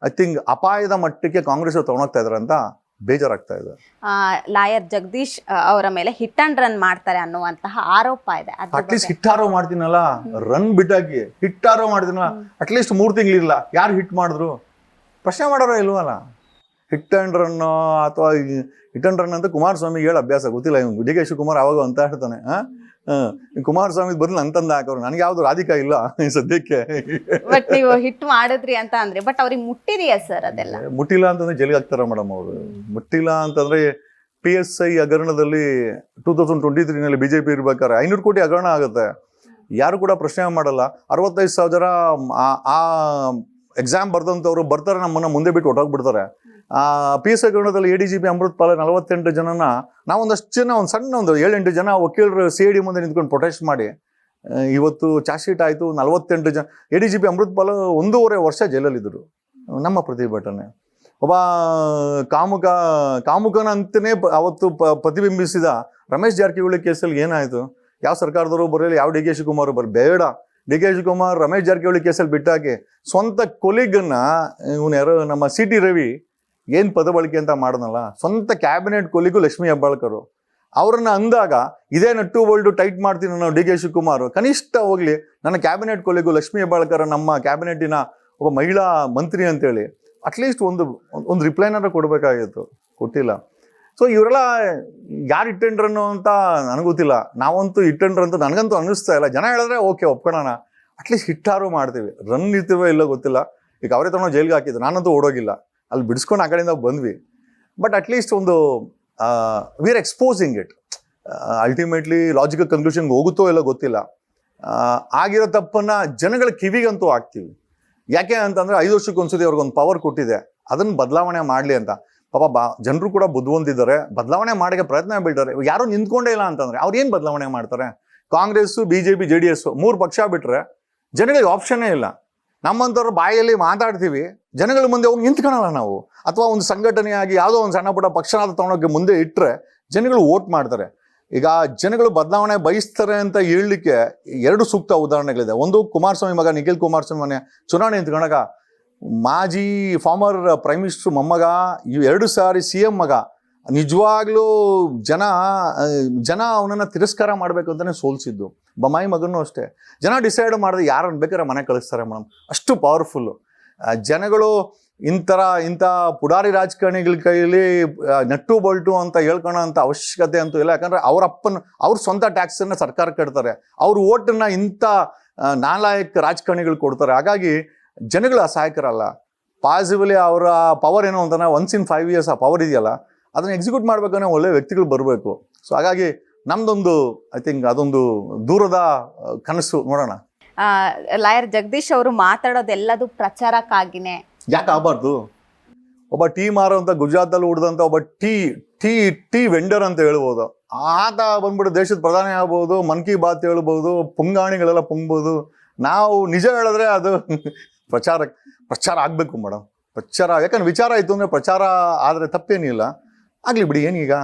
B: ಐ ಥಿಂಕ್ ಅಪಾಯದ ಮಟ್ಟಕ್ಕೆ ಕಾಂಗ್ರೆಸ್ ತೊಗೊಂಡೋಗ್ತಾ ಇದ್ದಾರೆ ಅಂತ ಬೇಜಾರಾಗ್ತಾ ಇದೆ.
A: ಲಾಯರ್ ಜಗದೀಶ್ ಅವರ ಮೇಲೆ ಹಿಟ್ ಅಂಡ್ ರನ್ ಮಾಡ್ತಾರೆ ಅನ್ನುವಂತಹ ಆರೋಪ ಇದೆ.
B: ಅಟ್ಲೀಸ್ಟ್ ಹಿಟ್ಟಾರೋ ಮಾಡ್ತೀನಲ್ಲ, ರನ್ ಬಿಟ್ಟಾಕಿ ಹಿಟ್ಟಾರೋ ಮಾಡ್ತೀನಲ್ಲ, ಅಟ್ಲೀಸ್ಟ್ 3 ತಿಂಗಳಿರಲ್ಲ. ಯಾರು ಹಿಟ್ ಮಾಡಿದ್ರು? ಪ್ರಶ್ನೆ ಮಾಡೋರೋ ಇಲ್ವಲ್ಲ. ಹಿಟ್ ಅಂಡ್ ರನ್ ಅಥವಾ ಹಿಟ್ ಅಂಡ್ ರನ್ ಅಂತ ಕುಮಾರಸ್ವಾಮಿ ಹೇಳಿ ಅಭ್ಯಾಸ ಗೊತ್ತಿಲ್ಲ. ಇವ್ನು DK ಶಿವಕುಮಾರ್ ಅವಾಗ ಅಂತ ಹೇಳ್ತಾನೆ, ಕುಮಾರಸ್ವಾಮಿ ಬದಲು ಅಂತಂದ ಹಾಕೋರು. ನನಗೆ ಯಾವ್ದು ರಾಧಿಕಾ ಇಲ್ಲ ಸದ್ಯಕ್ಕೆ.
A: ಬಟ್ ನೀವು ಹಿಟ್ ಮಾಡಿದ್ರಿ ಅಂತ ಅಂದ್ರೆ, ಬಟ್ ಅವ್ರಿಗೆ ಮುಟ್ಟಿದೆಯಾ ಸರ್? ಅದೆಲ್ಲ
B: ಮುಟ್ಟಿಲ್ಲ ಅಂತಂದ್ರೆ ಜೈಲಿಗೆ ಹಾಕ್ತಾರ ಮೇಡಮ್ ಅವರು. ಮುಟ್ಟಿಲ್ಲ ಅಂತಂದ್ರೆ PSI ಹಗರಣದಲ್ಲಿ 2023ನಲ್ಲಿ BJP ಇರ್ಬೇಕಾದ್ರೆ 500 ಕೋಟಿ ಹಗರಣ ಆಗುತ್ತೆ. ಯಾರು ಕೂಡ ಪ್ರಶ್ನೆ ಮಾಡಲ್ಲ. 65,000 ಆ ಎಕ್ಸಾಮ್ ಬರ್ದಂಥವ್ರು ಬರ್ತಾರೆ, ನಮ್ಮನ್ನ ಮುಂದೆ ಬಿಟ್ಟು ಹೊಟ್ಟೋಗ್ಬಿಡ್ತಾರೆ. PSI ಹಗರಣದಲ್ಲಿ ADGP ಅಮೃತ್ಪಾಲ್ 48 ಜನನ ನಾವೊಂದಷ್ಟು ಜನ, ಒಂದು ಸಣ್ಣ ಒಂದು 7-8 ಜನ ವಕೀಲರು CID ಮುಂದೆ ನಿಂತ್ಕೊಂಡು ಪ್ರೊಟೆಸ್ಟ್ ಮಾಡಿ ಇವತ್ತು ಚಾರ್ಜ್ ಶೀಟ್ ಆಯಿತು. 48 ಜನ ADGP ಅಮೃತ್ಪಾಲ್ 1.5 ವರ್ಷ ಜೈಲಲ್ಲಿದ್ದರು. ನಮ್ಮ ಪ್ರತಿಭಟನೆ. ಒಬ್ಬ ಕಾಮುಕನಂತನೇ ಅವತ್ತು ಪ್ರತಿಬಿಂಬಿಸಿದ ರಮೇಶ್ ಜಾರಕಿಹೊಳಿ ಕೇಸಲ್ಲಿ ಏನಾಯಿತು? ಯಾವ ಸರ್ಕಾರದವರು ಬರಲಿ, ಯಾವ DK ಶಿವಕುಮಾರ್ ಬೇಡ. DK ಶಿವಕುಮಾರ್ ರಮೇಶ್ ಜಾರಕಿಹೊಳಿ ಕೇಸಲ್ಲಿ ಬಿಟ್ಟಾಕಿ ಸ್ವಂತ ಕೊಲಿಗನ್ನ ಇವನು ಯಾರು ನಮ್ಮ CT ರವಿ ಏನು ಪದ ಬಳಕೆ ಅಂತ ಮಾಡಿದ್ನಲ್ಲ, ಸ್ವಂತ ಕ್ಯಾಬಿನೆಟ್ ಕೊಲಿಗೂ ಲಕ್ಷ್ಮೀ ಹೆಬ್ಬಾಳ್ಕರು ಅವ್ರನ್ನ ಅಂದಾಗ ಇದೇ ನಟ್ಟು ಬೋಲ್ಡು ಟೈಟ್ ಮಾಡ್ತೀನಿ ನಾವು DK ಶಿವಕುಮಾರ್. ಕನಿಷ್ಠ ಹೋಗ್ಲಿ ನನ್ನ ಕ್ಯಾಬಿನೆಟ್ ಕೊಲಿಗೂ ಲಕ್ಷ್ಮೀ ಹೆಬ್ಬಾಳ್ಕರ್ ನಮ್ಮ ಕ್ಯಾಬಿನೆಟ್ಟಿನ ಒಬ್ಬ ಮಹಿಳಾ ಮಂತ್ರಿ ಅಂತೇಳಿ ಅಟ್ಲೀಸ್ಟ್ ಒಂದು ರಿಪ್ಲೈನಾರ ಕೊಡಬೇಕಾಗಿತ್ತು, ಕೊಟ್ಟಿಲ್ಲ. ಸೊ ಇವರೆಲ್ಲ ಯಾರು ಹಿಟ್ ಅಂಡ್ ರನ್ನು ಅಂತ ನನಗೆ ಗೊತ್ತಿಲ್ಲ. ನಾವಂತೂ ಹಿಟ್ ಅಂಡ್ ರನ್ ಅಂತ ನನಗಂತೂ ಅನ್ನಿಸ್ತಾ ಇಲ್ಲ. ಜನ ಹೇಳಿದ್ರೆ ಓಕೆ ಒಪ್ಕೊಳ್ಳೋಣ, ಅಟ್ಲೀಸ್ಟ್ ಹಿಟ್ಟಾರು ಮಾಡ್ತೀವಿ. ರನ್ ಇರ್ತೀವೋ ಇಲ್ಲೋ ಗೊತ್ತಿಲ್ಲ. ಈಗ ಅವರೇ ತಗೊಂಡು ಜೈಲಿಗೆ ಹಾಕಿದ್ರು, ನಾನಂತೂ ಓಡೋಗಿಲ್ಲ, ಅಲ್ಲಿ ಬಿಡಿಸ್ಕೊಂಡು ಆ ಕಡೆಯಿಂದ ಬಂದ್ವಿ. ಬಟ್ ಅಟ್ಲೀಸ್ಟ್ ಒಂದು we are exposing it. Ultimately logical ಕನ್ಕ್ಲೂಷನ್ಗೆ ಹೋಗುತ್ತೋ ಇಲ್ಲ ಗೊತ್ತಿಲ್ಲ. ಆಗಿರೋ ತಪ್ಪನ್ನು ಜನಗಳ ಕಿವಿಗಂತೂ ಹಾಕ್ತೀವಿ. ಯಾಕೆ ಅಂತಂದರೆ 5 ವರ್ಷಕ್ಕೆ ಒಂದ್ಸತಿ ಅವ್ರಿಗೊಂದು ಪವರ್ ಕೊಟ್ಟಿದೆ, ಅದನ್ನು ಬದಲಾವಣೆ ಮಾಡಲಿ ಅಂತ. ಪಾಪ ಜನರು ಕೂಡ ಬುದ್ಧಿವಂತಿದ್ದಾರೆ, ಬದಲಾವಣೆ ಮಾಡೋಕ್ಕೆ ಪ್ರಯತ್ನ ಬೀಳ್ತಾರೆ. ಯಾರೂ ನಿಂತ್ಕೊಂಡೇ ಇಲ್ಲ ಅಂತಂದರೆ ಅವ್ರು ಏನು ಬದಲಾವಣೆ ಮಾಡ್ತಾರೆ? ಕಾಂಗ್ರೆಸ್ಸು, BJP, JDS 3 ಪಕ್ಷ ಬಿಟ್ಟರೆ ಜನಗಳಿಗೆ ಆಪ್ಷನ್ನೇ ಇಲ್ಲ. ನಮ್ಮಂಥವ್ರು ಬಾಯಲ್ಲಿ ಮಾತಾಡ್ತೀವಿ, ಜನಗಳ ಮುಂದೆ ಹೋಗಿ ನಿಂತ್ಕೊಳ್ಳಲ್ಲ ನಾವು. ಅಥವಾ ಒಂದು ಸಂಘಟನೆಯಾಗಿ ಯಾವುದೋ ಒಂದು ಸಣ್ಣ ಪುಟ್ಟ ಪಕ್ಷನಾದ ತೊಗೊಂಡೋಗಿ ಮುಂದೆ ಇಟ್ಟರೆ ಜನಗಳು ವೋಟ್ ಮಾಡ್ತಾರೆ. ಈಗ ಜನಗಳು ಬದಲಾವಣೆ ಬಯಸ್ತಾರೆ ಅಂತ ಹೇಳಲಿಕ್ಕೆ 2 ಸೂಕ್ತ ಉದಾಹರಣೆಗಳಿದೆ. ಒಂದು, ಕುಮಾರಸ್ವಾಮಿ ಮಗ ನಿಖಿಲ್ ಕುಮಾರಸ್ವಾಮಿ ಮನೆ ಚುನಾವಣೆ ನಿಂತ್ಕೊಂಡಾಗ ಮಾಜಿ ಫಾರ್ಮರ್ ಪ್ರೈಮ್ ಮಿನಿಸ್ಟ್ರು ಮೊಮ್ಮಗ 2 ಸಾರಿ CM ಮಗ ನಿಜವಾಗ್ಲೂ ಜನ ಅವನನ್ನು ತಿರಸ್ಕಾರ ಮಾಡಬೇಕು ಅಂತಲೇ ಸೋಲಿಸಿದ್ದು. ಬೊಮ್ಮಾಯಿ ಮಗನೂ ಅಷ್ಟೇ. ಜನ ಡಿಸೈಡ್ ಮಾಡಿದ್ರೆ ಯಾರನ್ನು ಬೇಕಾದ್ರೆ ಮನೆ ಕಳಿಸ್ತಾರೆ ಮೇಡಮ್, ಅಷ್ಟು ಪವರ್ಫುಲ್ಲು. ಜನಗಳು ಇಂಥ ಪುಡಾರಿ ರಾಜಕಾರಣಿಗಳ ಕೈಯಲ್ಲಿ ನಟ್ಟು ಬಲ್ಟು ಅಂತ ಹೇಳ್ಕೊಳ್ಳೋ ಅಂತ ಅವಶ್ಯಕತೆ ಅಂತೂ ಇಲ್ಲ. ಯಾಕಂದ್ರೆ ಅವ್ರ ಸ್ವಂತ ಟ್ಯಾಕ್ಸನ್ನು ಸರ್ಕಾರ ಕಟ್ತಾರೆ, ಅವ್ರ ಓಟನ್ನ ಇಂಥ ನಾಲಾಯಕ ರಾಜಕಾರಣಿಗಳು ಕೊಡ್ತಾರೆ. ಹಾಗಾಗಿ ಜನಗಳು ಅಸಹಾಯಕರಲ್ಲ. ಪಾಸಿಟಿವ್ಲಿ ಅವರ ಪವರ್ ಏನೋ ಅಂತಾನೆ ಒನ್ಸ್ ಇನ್ 5 years ಆ ಪವರ್ ಇದೆಯಲ್ಲ, ಅದನ್ನು ಎಕ್ಸಿಕ್ಯೂಟ್ ಮಾಡ್ಬೇಕಂದ್ರೆ ಒಳ್ಳೆ ವ್ಯಕ್ತಿಗಳು ಬರಬೇಕು. ಸೊ ಹಾಗಾಗಿ ನಮ್ದೊಂದು ಐ ಥಿಂಕ್ ಅದೊಂದು ದೂರದ ಕನಸು. ನೋಡೋಣ.
A: ಲಾಯರ್ ಜಗದೀಶ್ ಅವರು ಮಾತಾಡೋದೆಲ್ಲದು ಪ್ರಚಾರಕ್ಕಾಗಿನೇ.
B: ಯಾಕೆ ಆಗಬಾರ್ದು? ಒಬ್ಬ ಟೀ ಮಾರುವಂಥ ಗುಜರಾತಲ್ಲಿ ಹುಡ್ದಂಥ ಒಬ್ಬ ಟೀ ವೆಂಡರ್ ಅಂತ ಹೇಳ್ಬೋದು. ಆತ ಬಂದ್ಬಿಟ್ಟು ದೇಶದ ಪ್ರಧಾನಿ ಆಗ್ಬೋದು, ಮನ್ ಕಿ ಬಾತ್ ಹೇಳ್ಬೋದು, ಪುಂಗಾಣಿಗಳೆಲ್ಲ ಪುಂಗ್ಬೋದು. ನಾವು ನಿಜ ಹೇಳಿದ್ರೆ ಅದು ಪ್ರಚಾರ ಆಗಬೇಕು ಮೇಡಮ್. ಪ್ರಚಾರ ಯಾಕಂದ್ರೆ ವಿಚಾರ ಆಯಿತು ಅಂದರೆ ಪ್ರಚಾರ ಆದರೆ ತಪ್ಪೇನಿಲ್ಲ. ಆಗಲಿ ಬಿಡಿ. ಏನೀಗ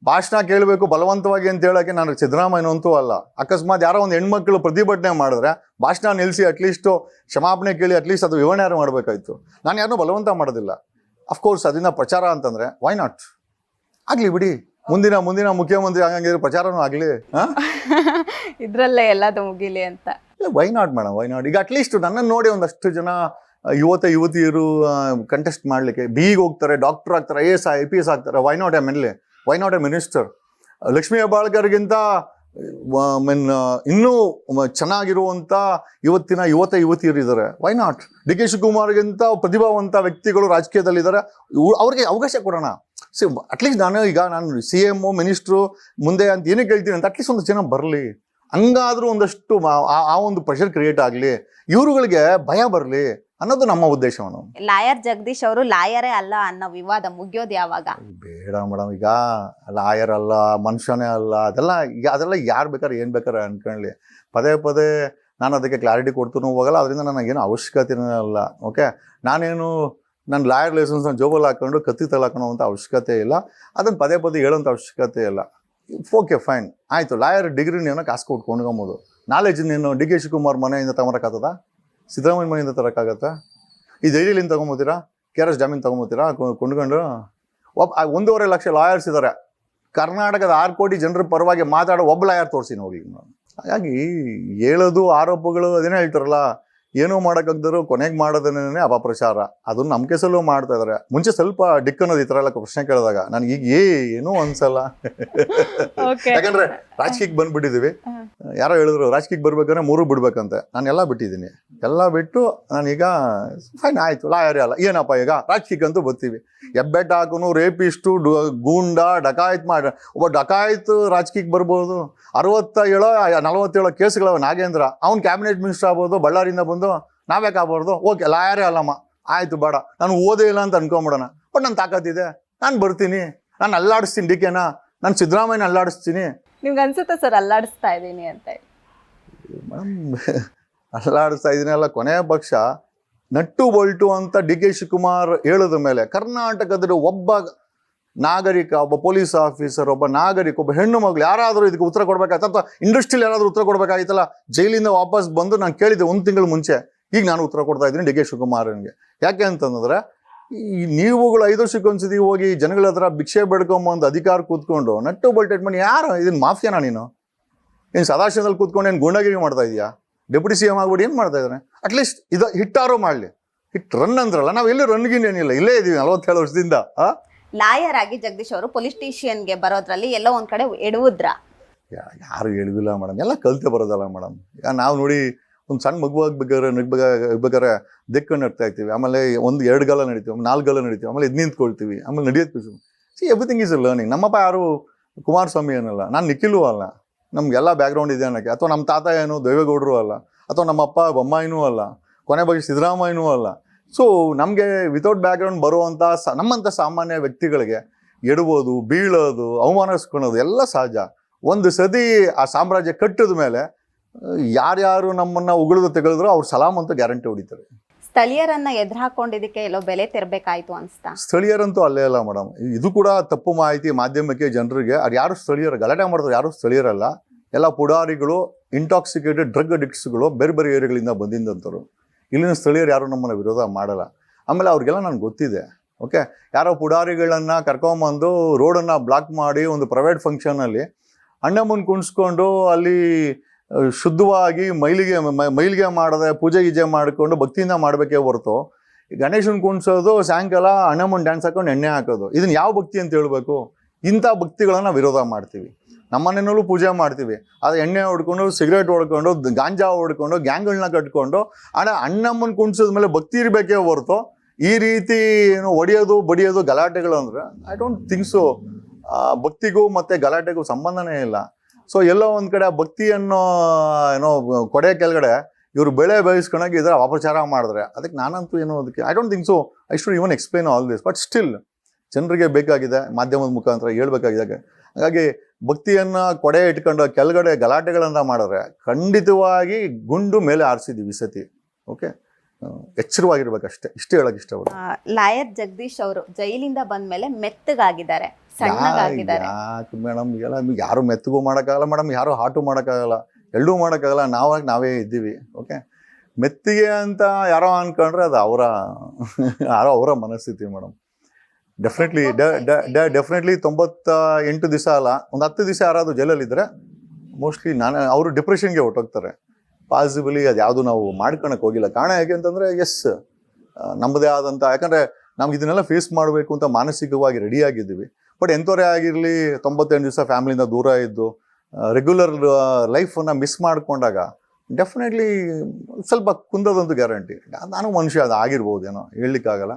B: ಭಾಷಣ ಕೇಳಬೇಕು ಬಲವಂತವಾಗಿ ಅಂತ ಹೇಳೋಕ್ಕೆ ನಾನು ಸಿದ್ದರಾಮಯ್ಯನಂತೂ ಅಲ್ಲ. ಅಕಸ್ಮಾತ್ ಯಾರೋ ಒಂದು ಹೆಣ್ಮಕ್ಳು ಪ್ರತಿಭಟನೆ ಮಾಡಿದ್ರೆ ಭಾಷಣ ನಿಲ್ಲಿಸಿ ಅಟ್ಲೀಸ್ಟು ಕ್ಷಮಾಪಣೆ ಕೇಳಿ ಅಟ್ಲೀಸ್ಟ್ ಅದು ವಿವರಣೆ ಯಾರು ಮಾಡಬೇಕಾಯ್ತು. ನಾನು ಯಾರನ್ನೂ ಬಲವಂತ ಮಾಡೋದಿಲ್ಲ. ಅಫ್ಕೋರ್ಸ್ ಅದರಿಂದ ಪ್ರಚಾರ ಅಂತಂದರೆ ವೈ ನಾಟ್, ಆಗಲಿ ಬಿಡಿ. ಮುಂದಿನ ಮುಖ್ಯಮಂತ್ರಿ ಆಗಂಗಿದ್ರೆ ಪ್ರಚಾರನೂ ಆಗಲಿ.
A: ಇದರಲ್ಲೇ ಎಲ್ಲದು ಮುಗಿಲಿ ಅಂತ.
B: Why not madam, why not. ಈಗ ಅಟ್ಲೀಸ್ಟ್ ನನ್ನನ್ನು ನೋಡಿ ಒಂದಷ್ಟು ಜನ ಯುವತಿಯರು ಕಂಟೆಸ್ಟ್ ಮಾಡಲಿಕ್ಕೆ ಬಿಗೆ ಹೋಗ್ತಾರೆ, ಡಾಕ್ಟರ್ ಆಗ್ತಾರೆ, IAS IPS ಆಗ್ತಾರೆ. Why not MLA, why not a minister? Lakshmi ಹೆಬ್ಬಾಳ್ಕರ್ಗಿಂತ ಇನ್ನೂ ಚೆನ್ನಾಗಿರುವಂಥ ಯುವತಿಯರು ಇದ್ದಾರೆ. Why not? DK ಶಿವಕುಮಾರ್ಗಿಂತ ಪ್ರತಿಭಾವಂತ ವ್ಯಕ್ತಿಗಳು ರಾಜಕೀಯದಲ್ಲಿದ್ದಾರೆ. ಅವ್ರಿಗೆ ಅವಕಾಶ ಕೊಡೋಣ. ಅಟ್ಲೀಸ್ಟ್ ನಾನು CM ಮಿನಿಸ್ಟ್ರು ಮುಂದೆ ಅಂತ ಏನಕ್ಕೆ ಹೇಳ್ತೀನಿ ಅಂತ ಅಟ್ಲೀಸ್ಟ್ ಒಂದು ಜನ ಬರಲಿ. ಹಂಗಾದ್ರೂ ಒಂದಷ್ಟು ಆ ಒಂದು ಪ್ರೆಷರ್ ಕ್ರಿಯೇಟ್ ಆಗಲಿ, ಇವ್ರುಗಳಿಗೆ ಭಯ ಬರಲಿ ಅನ್ನೋದು ನಮ್ಮ ಉದ್ದೇಶವನ್ನು.
A: ಲಾಯರ್ ಜಗದೀಶ್ ಅವರು ಲಾಯರೇ ಅಲ್ಲ ಅನ್ನೋ ವಿವಾದ ಮುಗಿಯೋದು ಯಾವಾಗ?
B: ಬೇಡ ಮೇಡಮ್. ಈಗ ಲಾಯರ್ ಅಲ್ಲ, ಮನುಷ್ಯನೇ ಅಲ್ಲ, ಅದೆಲ್ಲ ಯಾರು ಬೇಕಾದ್ರೆ ಏನು ಬೇಕಾದ್ರೆ ಅನ್ಕೊಳ್ಳಿ. ಪದೇ ನಾನು ಅದಕ್ಕೆ ಕ್ಲಾರಿಟಿ ಕೊಡ್ತೂ ಹೋಗಲ್ಲ. ಅದರಿಂದ ನನಗೇನು ಅವಶ್ಯಕತೆನೇ ಅಲ್ಲ. ಓಕೆ, ನನ್ನ ಲಾಯರ್ ಲೈಸೆನ್ಸ್ ನಾನು ಜೋಬಲ್ಲಿ ಹಾಕೊಂಡು ಕತ್ತಿ ತಲಾಕೋಣ ಅಂತ ಅವಶ್ಯಕತೆ ಇಲ್ಲ. ಅದನ್ನು ಪದೇ ಹೇಳೋಂಥ ಅವಶ್ಯಕತೆ ಇಲ್ಲ. ಓಕೆ ಫೈನ್, ಆಯಿತು. ಲಾಯರ್ ಡಿಗ್ರಿನೇನೋ ಕಾಸು ಕೊಟ್ಟು ಕೊಂಡ್ಕೊಬೋದು. ನಾಲೆಜ್ ನೀನು DK ಶಿವಕುಮಾರ್ ಮನೆಯಿಂದ ತಗೊಳಕ್ಕಾಗ್ತದ? ಸಿದ್ದರಾಮಯ್ಯ ಮನೆಯಿಂದ ತರೋಕ್ಕಾಗತ್ತಾ? ಈ ಜೈಲಿಂದ ತೊಗೊಂಬೋತೀರಾ? KRS ಜಾಮೀನು ತೊಗೊಂಬೋತೀರಾ ಕೊಂಡ್ಕೊಂಡು? 1.5 ಲಕ್ಷ ಲಾಯರ್ಸ್ ಇದ್ದಾರೆ. ಕರ್ನಾಟಕದ 6 ಕೋಟಿ ಜನರ ಪರವಾಗಿ ಮಾತಾಡೋ ಒಬ್ಬ ಲಾಯರ್ ತೋರಿಸಿನ ಹೋಗಿ. ಹಾಗಾಗಿ ಹೇಳೋದು ಆರೋಪಗಳು ಅದೇನೇ ಹೇಳ್ತಾರಲ್ಲ, ಏನೂ ಮಾಡೋಕ್ಕಾಗ್ದರು ಕೊನೆಗೆ ಮಾಡೋದನ್ನೇ ಅಪಪ್ರಚಾರ. ಅದನ್ನು ನಮ್ಮ ಕೇಸಲ್ಲೂ ಮಾಡ್ತಾ ಇದ್ದಾರೆ. ಮುಂಚೆ ಸ್ವಲ್ಪ ಡಿಕ್ ಅನ್ನೋದು ಈ ಥರ ಎಲ್ಲ ಪ್ರಶ್ನೆ ಕೇಳಿದಾಗ ನನಗೆ ಈಗ ಏನೂ ಅನ್ಸಲ್ಲ. ಯಾಕಂದ್ರೆ ರಾಜಕೀಯಕ್ಕೆ ಬಂದ್ಬಿಟ್ಟಿದ್ದೀವಿ. ಯಾರೋ ಹೇಳಿದ್ರು ರಾಜಕೀಯಕ್ಕೆ ಬರ್ಬೇಕಂದ್ರೆ 3 ಬಿಡ್ಬೇಕಂತೆ. ನಾನು ಎಲ್ಲ ಬಿಟ್ಟಿದ್ದೀನಿ. ಎಲ್ಲ ಬಿಟ್ಟು ನಾನೀಗ ಫೈನ್ ಆಯಿತು, ಲಾಯರೇ ಅಲ್ಲ. ಏನಪ್ಪ ಈಗ ರಾಜಕೀಯಕ್ಕಂತೂ ಬರ್ತೀವಿ. ಹೆಬ್ಬೆಟ್ಟು ಹಾಕೋನು, ರೇಪಿಸ್ಟು, ಗೂಂಡ, ಡಕಾಯತ್ ಒಬ್ಬ ಡಕಾಯತ್ ರಾಜಕೀಯಕ್ಕೆ ಬರ್ಬೋದು. 47 ಕೇಸ್ಗಳವ. ನಾಗೇಂದ್ರ ಅವ್ನು ಕ್ಯಾಬಿನೆಟ್ ಮಿನಿಸ್ಟರ್ ಆಗ್ಬೋದು, ಬಳ್ಳಾರಿಯಿಂದ ಬಂದು. ನಾವ್ಯಾಕೆ ಆಗ್ಬಾರ್ದು? ಓಕೆ, ಲಾಯರೇ ಅಲ್ಲಮ್ಮ, ಆಯಿತು ಬೇಡ, ನಾನು ಓದೇ ಇಲ್ಲ ಅಂತ ಅನ್ಕೊಂಬಿಡೋಣ. ಬಟ್ ನನ್ನ ತಾಕತ್ತಿದೆ, ನಾನು ಬರ್ತೀನಿ, ನಾನು ಅಲ್ಲಾಡಿಸ್ತೀನಿ DKನ, ನಾನು ಸಿದ್ದರಾಮಯ್ಯನ ಅಲ್ಲಾಡಿಸ್ತೀನಿ.
A: ನಿಮ್ಗೆ ಅನ್ಸುತ್ತೆ ಸರ್ ಅಲ್ಲಾಡಿಸ್ತಾ ಇದ್ದೀನಿ ಅಂತ?
B: ಮೇಡಮ್, ಅಲ್ಲಾಡಿಸ್ತಾ ಇದ್ದೀನಿ ಅಲ್ಲ. ಕೊನೆಯ ಪಕ್ಷ ನಟ್ಟು ಬೊಲ್ಟು ಅಂತ DK ಶಿವಕುಮಾರ್ ಹೇಳಿದ ಮೇಲೆ ಕರ್ನಾಟಕದ ಒಬ್ಬ ನಾಗರಿಕ, ಒಬ್ಬ ಪೊಲೀಸ್ ಆಫೀಸರ್, ಒಬ್ಬ ನಾಗರಿಕ, ಒಬ್ಬ ಹೆಣ್ಣು ಮಗಳು ಯಾರಾದರೂ ಇದಕ್ಕೆ ಉತ್ತರ ಕೊಡ್ಬೇಕಾಯ್ತು, ಅಥವಾ ಇಂಡಸ್ಟ್ರಿಯಲ್ಲಿ ಯಾರಾದರೂ ಉತ್ತರ ಕೊಡ್ಬೇಕಾಗಿತ್ತಲ್ಲ. ಜೈಲಿಂದ ವಾಪಸ್ ಬಂದು ನಾನು ಕೇಳಿದ್ದೆ 1 ತಿಂಗಳು ಮುಂಚೆ. ಈಗ ನಾನು ಉತ್ತರ ಕೊಡ್ತಾ ಇದ್ದೀನಿ DK ಶಿವಕುಮಾರನಿಗೆ. ಯಾಕೆ ಅಂತಂದ್ರೆ, ಈ ನೀವುಗಳು 5 ವರ್ಷಕ್ಕೊಂದ್ಸತಿ ಹೋಗಿ ಜನಗಳ ಹತ್ರ ಭಿಕ್ಷೆ ಬೇಡ್ಕೊಂಬಂದು ಅಧಿಕಾರ ಕೂತ್ಕೊಂಡು ನಟ್ಟು ಬೊಲ್ಟೆಟ್ ಮಾಡಿ ಯಾರು ಇದನ್ನ ಮಾಫಿಯಾನ? ನೀನು ಸದಾಶಿವದಲ್ಲಿ ಕೂತ್ಕೊಂಡು ಏನು ಗುಂಡಗಿರಿ ಮಾಡ್ತಾ ಇದೀಯಾ? ಡೆಪ್ಯೂಟಿ CM ಆಗ್ಬಿಟ್ಟು ಏನು ಮಾಡ್ತಾ ಇದ್ದಾನೆ? ಅಟ್ಲೀಸ್ಟ್ ಇದು ಹಿಟ್ಟಾರೋ ಮಾಡಲಿ. ಹಿಟ್ ರನ್ ಅಂದ್ರಲ್ಲ, ನಾವು ಎಲ್ಲೂ ರನ್ಗಿನ್ನೇನಿಲ್ಲ, ಇಲ್ಲೇ ಇದೀವಿ 47 ವರ್ಷದಿಂದ.
A: ಲಾಯರ್ ಆಗಿ ಜಗದೀಶ್ ಅವರು ಪೊಲಿಟಿಷಿಯನ್ಗೆ ಬರೋದ್ರಲ್ಲಿ ಎಲ್ಲೋ ಒಂದ್ ಕಡೆ ಎಡವುದ್ರ?
B: ಯಾರು ಎಡವಿಲ್ಲ ಮೇಡಮ್, ಎಲ್ಲ ಕಲಿತೆ ಬರೋದಲ್ಲ ಮೇಡಮ್. ಈಗ ನಾವು ನೋಡಿ ಒಂದು ಸಣ್ಣ ಮಗು ಆಗ್ಬೇಕಾದ್ರೆ ದಿಕ್ಕನ್ನು ನಡ್ತಾ ಇರ್ತೀವಿ, ಆಮೇಲೆ 1-2 ಗಾಲ ನಡಿತೀವಿ, 4 ಗಾಲ ನಡಿತೀವಿ, ಆಮೇಲೆ ನಿಂತ್ಕೊಳ್ತೀವಿ, ಆಮೇಲೆ ನಡೆಯೋದು. Everything is learning. ನಮ್ಮಪ್ಪ ಯಾರು ಕುಮಾರಸ್ವಾಮಿ ಏನಲ್ಲ, ನಾನು ನಿಖಿಲು ಅಲ್ಲ. ನಮಗೆಲ್ಲ ಬ್ಯಾಕ್ಗ್ರೌಂಡ್ ಇದೆ ಅನ್ನೋಕ್ಕೆ. ಅಥವಾ ನಮ್ಮ ತಾತ ಏನು ದೇವೇಗೌಡರು ಅಲ್ಲ, ಅಥವಾ ನಮ್ಮಪ್ಪ ಬೊಮ್ಮಾಯಿನೂ ಅಲ್ಲ, ಕೊನೆ ಬಗ್ಗೆ ಸಿದ್ದರಾಮಯ್ಯನೂ ಅಲ್ಲ. ಸೊ ನಮಗೆ ವಿತೌಟ್ ಬ್ಯಾಕ್ಗ್ರೌಂಡ್ ಬರುವಂಥ ನಮ್ಮಂಥ ಸಾಮಾನ್ಯ ವ್ಯಕ್ತಿಗಳಿಗೆ ಎಡಬೋದು, ಬೀಳೋದು, ಅವಮಾನಿಸ್ಕೊಳ್ಳೋದು ಎಲ್ಲ ಸಹಜ. ಒಂದು ಸತಿ ಆ ಸಾಮ್ರಾಜ್ಯ ಕಟ್ಟಿದ ಮೇಲೆ ಯಾರ್ಯಾರು ನಮ್ಮನ್ನು ಉಗುಳಿದು ತೆಗೆದ್ರು ಅವ್ರು ಸಲಾಮ್ ಅಂತ ಗ್ಯಾರಂಟಿ ಹೊಡಿತಾರೆ.
A: ಸ್ಥಳೀಯರನ್ನ ಎದುರು ಹಾಕೊಂಡಿದ್ದಕ್ಕೆ ಎಲ್ಲೋ ಬೆಲೆ ತೆರಬೇಕಾಯ್ತು ಅನ್ಸ್ತಾ?
B: ಸ್ಥಳೀಯರಂತೂ ಅಲ್ಲೇ ಅಲ್ಲ ಮೇಡಮ್. ಇದು ಕೂಡ ತಪ್ಪು ಮಾಹಿತಿ ಮಾಧ್ಯಮಕ್ಕೆ ಜನರಿಗೆ. ಅದು ಯಾರು ಸ್ಥಳೀಯರು ಗಲಾಟೆ ಮಾಡಿದ್ರು ಯಾರು ಸ್ಥಳೀಯರಲ್ಲ. ಎಲ್ಲ ಪುಡಾರಿಗಳು, ಇಂಟಾಕ್ಸಿಕೇಟೆಡ್ ಡ್ರಗ್ ಅಡಿಕ್ಟ್ಸ್ಗಳು, ಬೇರೆ ಏರಿಯಾಗಳಿಂದ ಬಂದಿಂದಂಥವ್ರು. ಇಲ್ಲಿನ ಸ್ಥಳೀಯರು ಯಾರು ನಮ್ಮನ್ನು ವಿರೋಧ ಮಾಡಲ್ಲ. ಆಮೇಲೆ ಅವ್ರಿಗೆಲ್ಲ ನನಗೆ ಗೊತ್ತಿದೆ. ಓಕೆ, ಯಾರೋ ಪುಡಾರಿಗಳನ್ನು ಕರ್ಕೊಂಬಂದು ರೋಡನ್ನು ಬ್ಲಾಕ್ ಮಾಡಿ ಒಂದು ಪ್ರೈವೇಟ್ ಫಂಕ್ಷನಲ್ಲಿ ಅಣ್ಣಮ್ಮನ ಕುಣಿಸ್ಕೊಂಡು ಅಲ್ಲಿ ಶುದ್ಧವಾಗಿ ಮೈಲಿಗೆ ಮಾಡದೆ ಪೂಜೆ ಗೀಜೆ ಮಾಡಿಕೊಂಡು ಭಕ್ತಿಯಿಂದ ಮಾಡಬೇಕೇ ಹೊರತು ಗಣೇಶನ್ ಕುಣಿಸೋದು ಸಾಯಂಕಾಲ ಅಣ್ಣಮ್ಮನ ಡ್ಯಾನ್ಸ್ ಹಾಕೊಂಡು ಎಣ್ಣೆ ಹಾಕೋದು ಇದನ್ನ ಯಾವ ಭಕ್ತಿ ಅಂತ ಹೇಳ್ಬೇಕು? ಇಂಥ ಭಕ್ತಿಗಳನ್ನ ವಿರೋಧ ಮಾಡ್ತೀವಿ. ನಮ್ಮನೆಯಲ್ಲೂ ಪೂಜೆ ಮಾಡ್ತೀವಿ, ಆದರೆ ಎಣ್ಣೆ ಹೊಡ್ಕೊಂಡು ಸಿಗರೇಟ್ ಹೊಡ್ಕೊಂಡು ಗಾಂಜಾ ಹೊಡ್ಕೊಂಡು ಗ್ಯಾಂಗ್ಗಳನ್ನ ಕಟ್ಕೊಂಡು ಅಣ್ಣಮ್ಮನ ಕುಣಿಸಿದ ಮೇಲೆ ಭಕ್ತಿ ಇರಬೇಕೇ ಹೊರತು ಈ ರೀತಿ ಏನು ಹೊಡೆಯೋದು ಬಡಿಯೋದು ಗಲಾಟೆಗಳು ಅಂದರೆ ಐ ಡೋಂಟ್ ಥಿಂಕ್ ಸೊ. ಭಕ್ತಿಗೂ ಮತ್ತು ಗಲಾಟೆಗೂ ಸಂಬಂಧನೇ ಇಲ್ಲ. ಸೊ ಎಲ್ಲೋ ಒಂದು ಕಡೆ ಭಕ್ತಿ ಅನ್ನೋ ಕೊಡೆ ಕೆಳಗಡೆ ಇವರು ಬೆಳೆ ಬೇಯಿಸ್ಕೊಂಡಾಗ ಇದರ ಅಪಚಾರ ಮಾಡಿದ್ರೆ ಅದಕ್ಕೆ ನಾನಂತೂ ಏನೋ ಅದಕ್ಕೆ I don't think so. I should even explain all this, but still ಜನರಿಗೆ ಬೇಕಾಗಿದೆ ಮಾಧ್ಯಮದ ಮುಖಾಂತರ ಹೇಳ್ಬೇಕಾಗಿದೆ. ಹಾಗಾಗಿ ಭಕ್ತಿಯನ್ನು ಕೊಡೆ ಇಟ್ಕೊಂಡು ಕೆಳಗಡೆ ಗಲಾಟೆಗಳನ್ನ ಮಾಡಿದ್ರೆ ಖಂಡಿತವಾಗಿ ಗುಂಡು ಮೇಲೆ ಆರಿಸಿದ್ದೀವಿ ಈ ಸತಿ. ಓಕೆ, ಎಚ್ಚರವಾಗಿರ್ಬೇಕಷ್ಟೇ, ಇಷ್ಟೇ ಹೇಳಕ್ ಇಷ್ಟಪಡ್ತೀನಿ.
A: ಲಾಯರ್ ಜಗದೀಶ್ ಅವರು ಜೈಲಿಂದ ಬಂದ್ಮೇಲೆ ಮೆತ್ತಗಾಗಿದ್ದಾರೆ, ಸಣ್ಣಗಾಗಿದ್ದಾರೆ.
B: ಯಾಕೆ ಮೇಡಮ್, ಯಾರು ಮೆತ್ತಗೂ ಮಾಡೋಕ್ಕಾಗಲ್ಲ ಮೇಡಮ್, ಯಾರು ಹಾಟು ಮಾಡೋಕ್ಕಾಗಲ್ಲ, ಎರಡೂ ಮಾಡೋಕ್ಕಾಗಲ್ಲ. ನಾವೇ ಇದ್ದೀವಿ. ಓಕೆ, ಮೆತ್ತಿಗೆ ಅಂತ ಯಾರೋ ಅನ್ಕೊಂಡ್ರೆ ಅದು ಅವರ ಮನಸ್ಥಿತಿ ಮೇಡಮ್. ಡೆಫಿನೆಟ್ಲಿ 98 ದಿವಸ ಅಲ್ಲ, ಒಂದು 10 ದಿವಸ ಯಾರಾದರೂ ಜೈಲಲ್ಲಿದ್ದರೆ ಮೋಸ್ಟ್ಲಿ ಅವರು ಡಿಪ್ರೆಷನ್ಗೆ ಹೊಟ್ಟೋಗ್ತಾರೆ. ಪಾಸಿಬಲಿ ಅದು ಯಾವುದು ನಾವು ಮಾಡ್ಕೊಳಕ್ಕೆ ಹೋಗಿಲ್ಲ. ಕಾರಣ ಯಾಕೆ ಅಂತಂದರೆ ಎಸ್ ನಮ್ಮದೇ ಆದಂಥ, ಯಾಕಂದರೆ ನಮ್ಗೆ ಇದನ್ನೆಲ್ಲ ಫೇಸ್ ಮಾಡಬೇಕು ಅಂತ ಮಾನಸಿಕವಾಗಿ ರೆಡಿಯಾಗಿದ್ದೀವಿ. ಬಟ್ ಎಂಥವರೇ ಆಗಿರಲಿ 98 ದಿವಸ ಫ್ಯಾಮಿಲಿಯಿಂದ ದೂರ ಇದ್ದು ರೆಗ್ಯುಲರ್ ಲೈಫನ್ನು ಮಿಸ್ ಮಾಡಿಕೊಂಡಾಗ ಡೆಫಿನೆಟ್ಲಿ ಸ್ವಲ್ಪ ಕುಂದೋದಂತೂ ಗ್ಯಾರಂಟಿ. ನಾನು ಮನುಷ್ಯ, ಅದು ಆಗಿರ್ಬೋದೇನೋ, ಹೇಳಲಿಕ್ಕಾಗಲ್ಲ.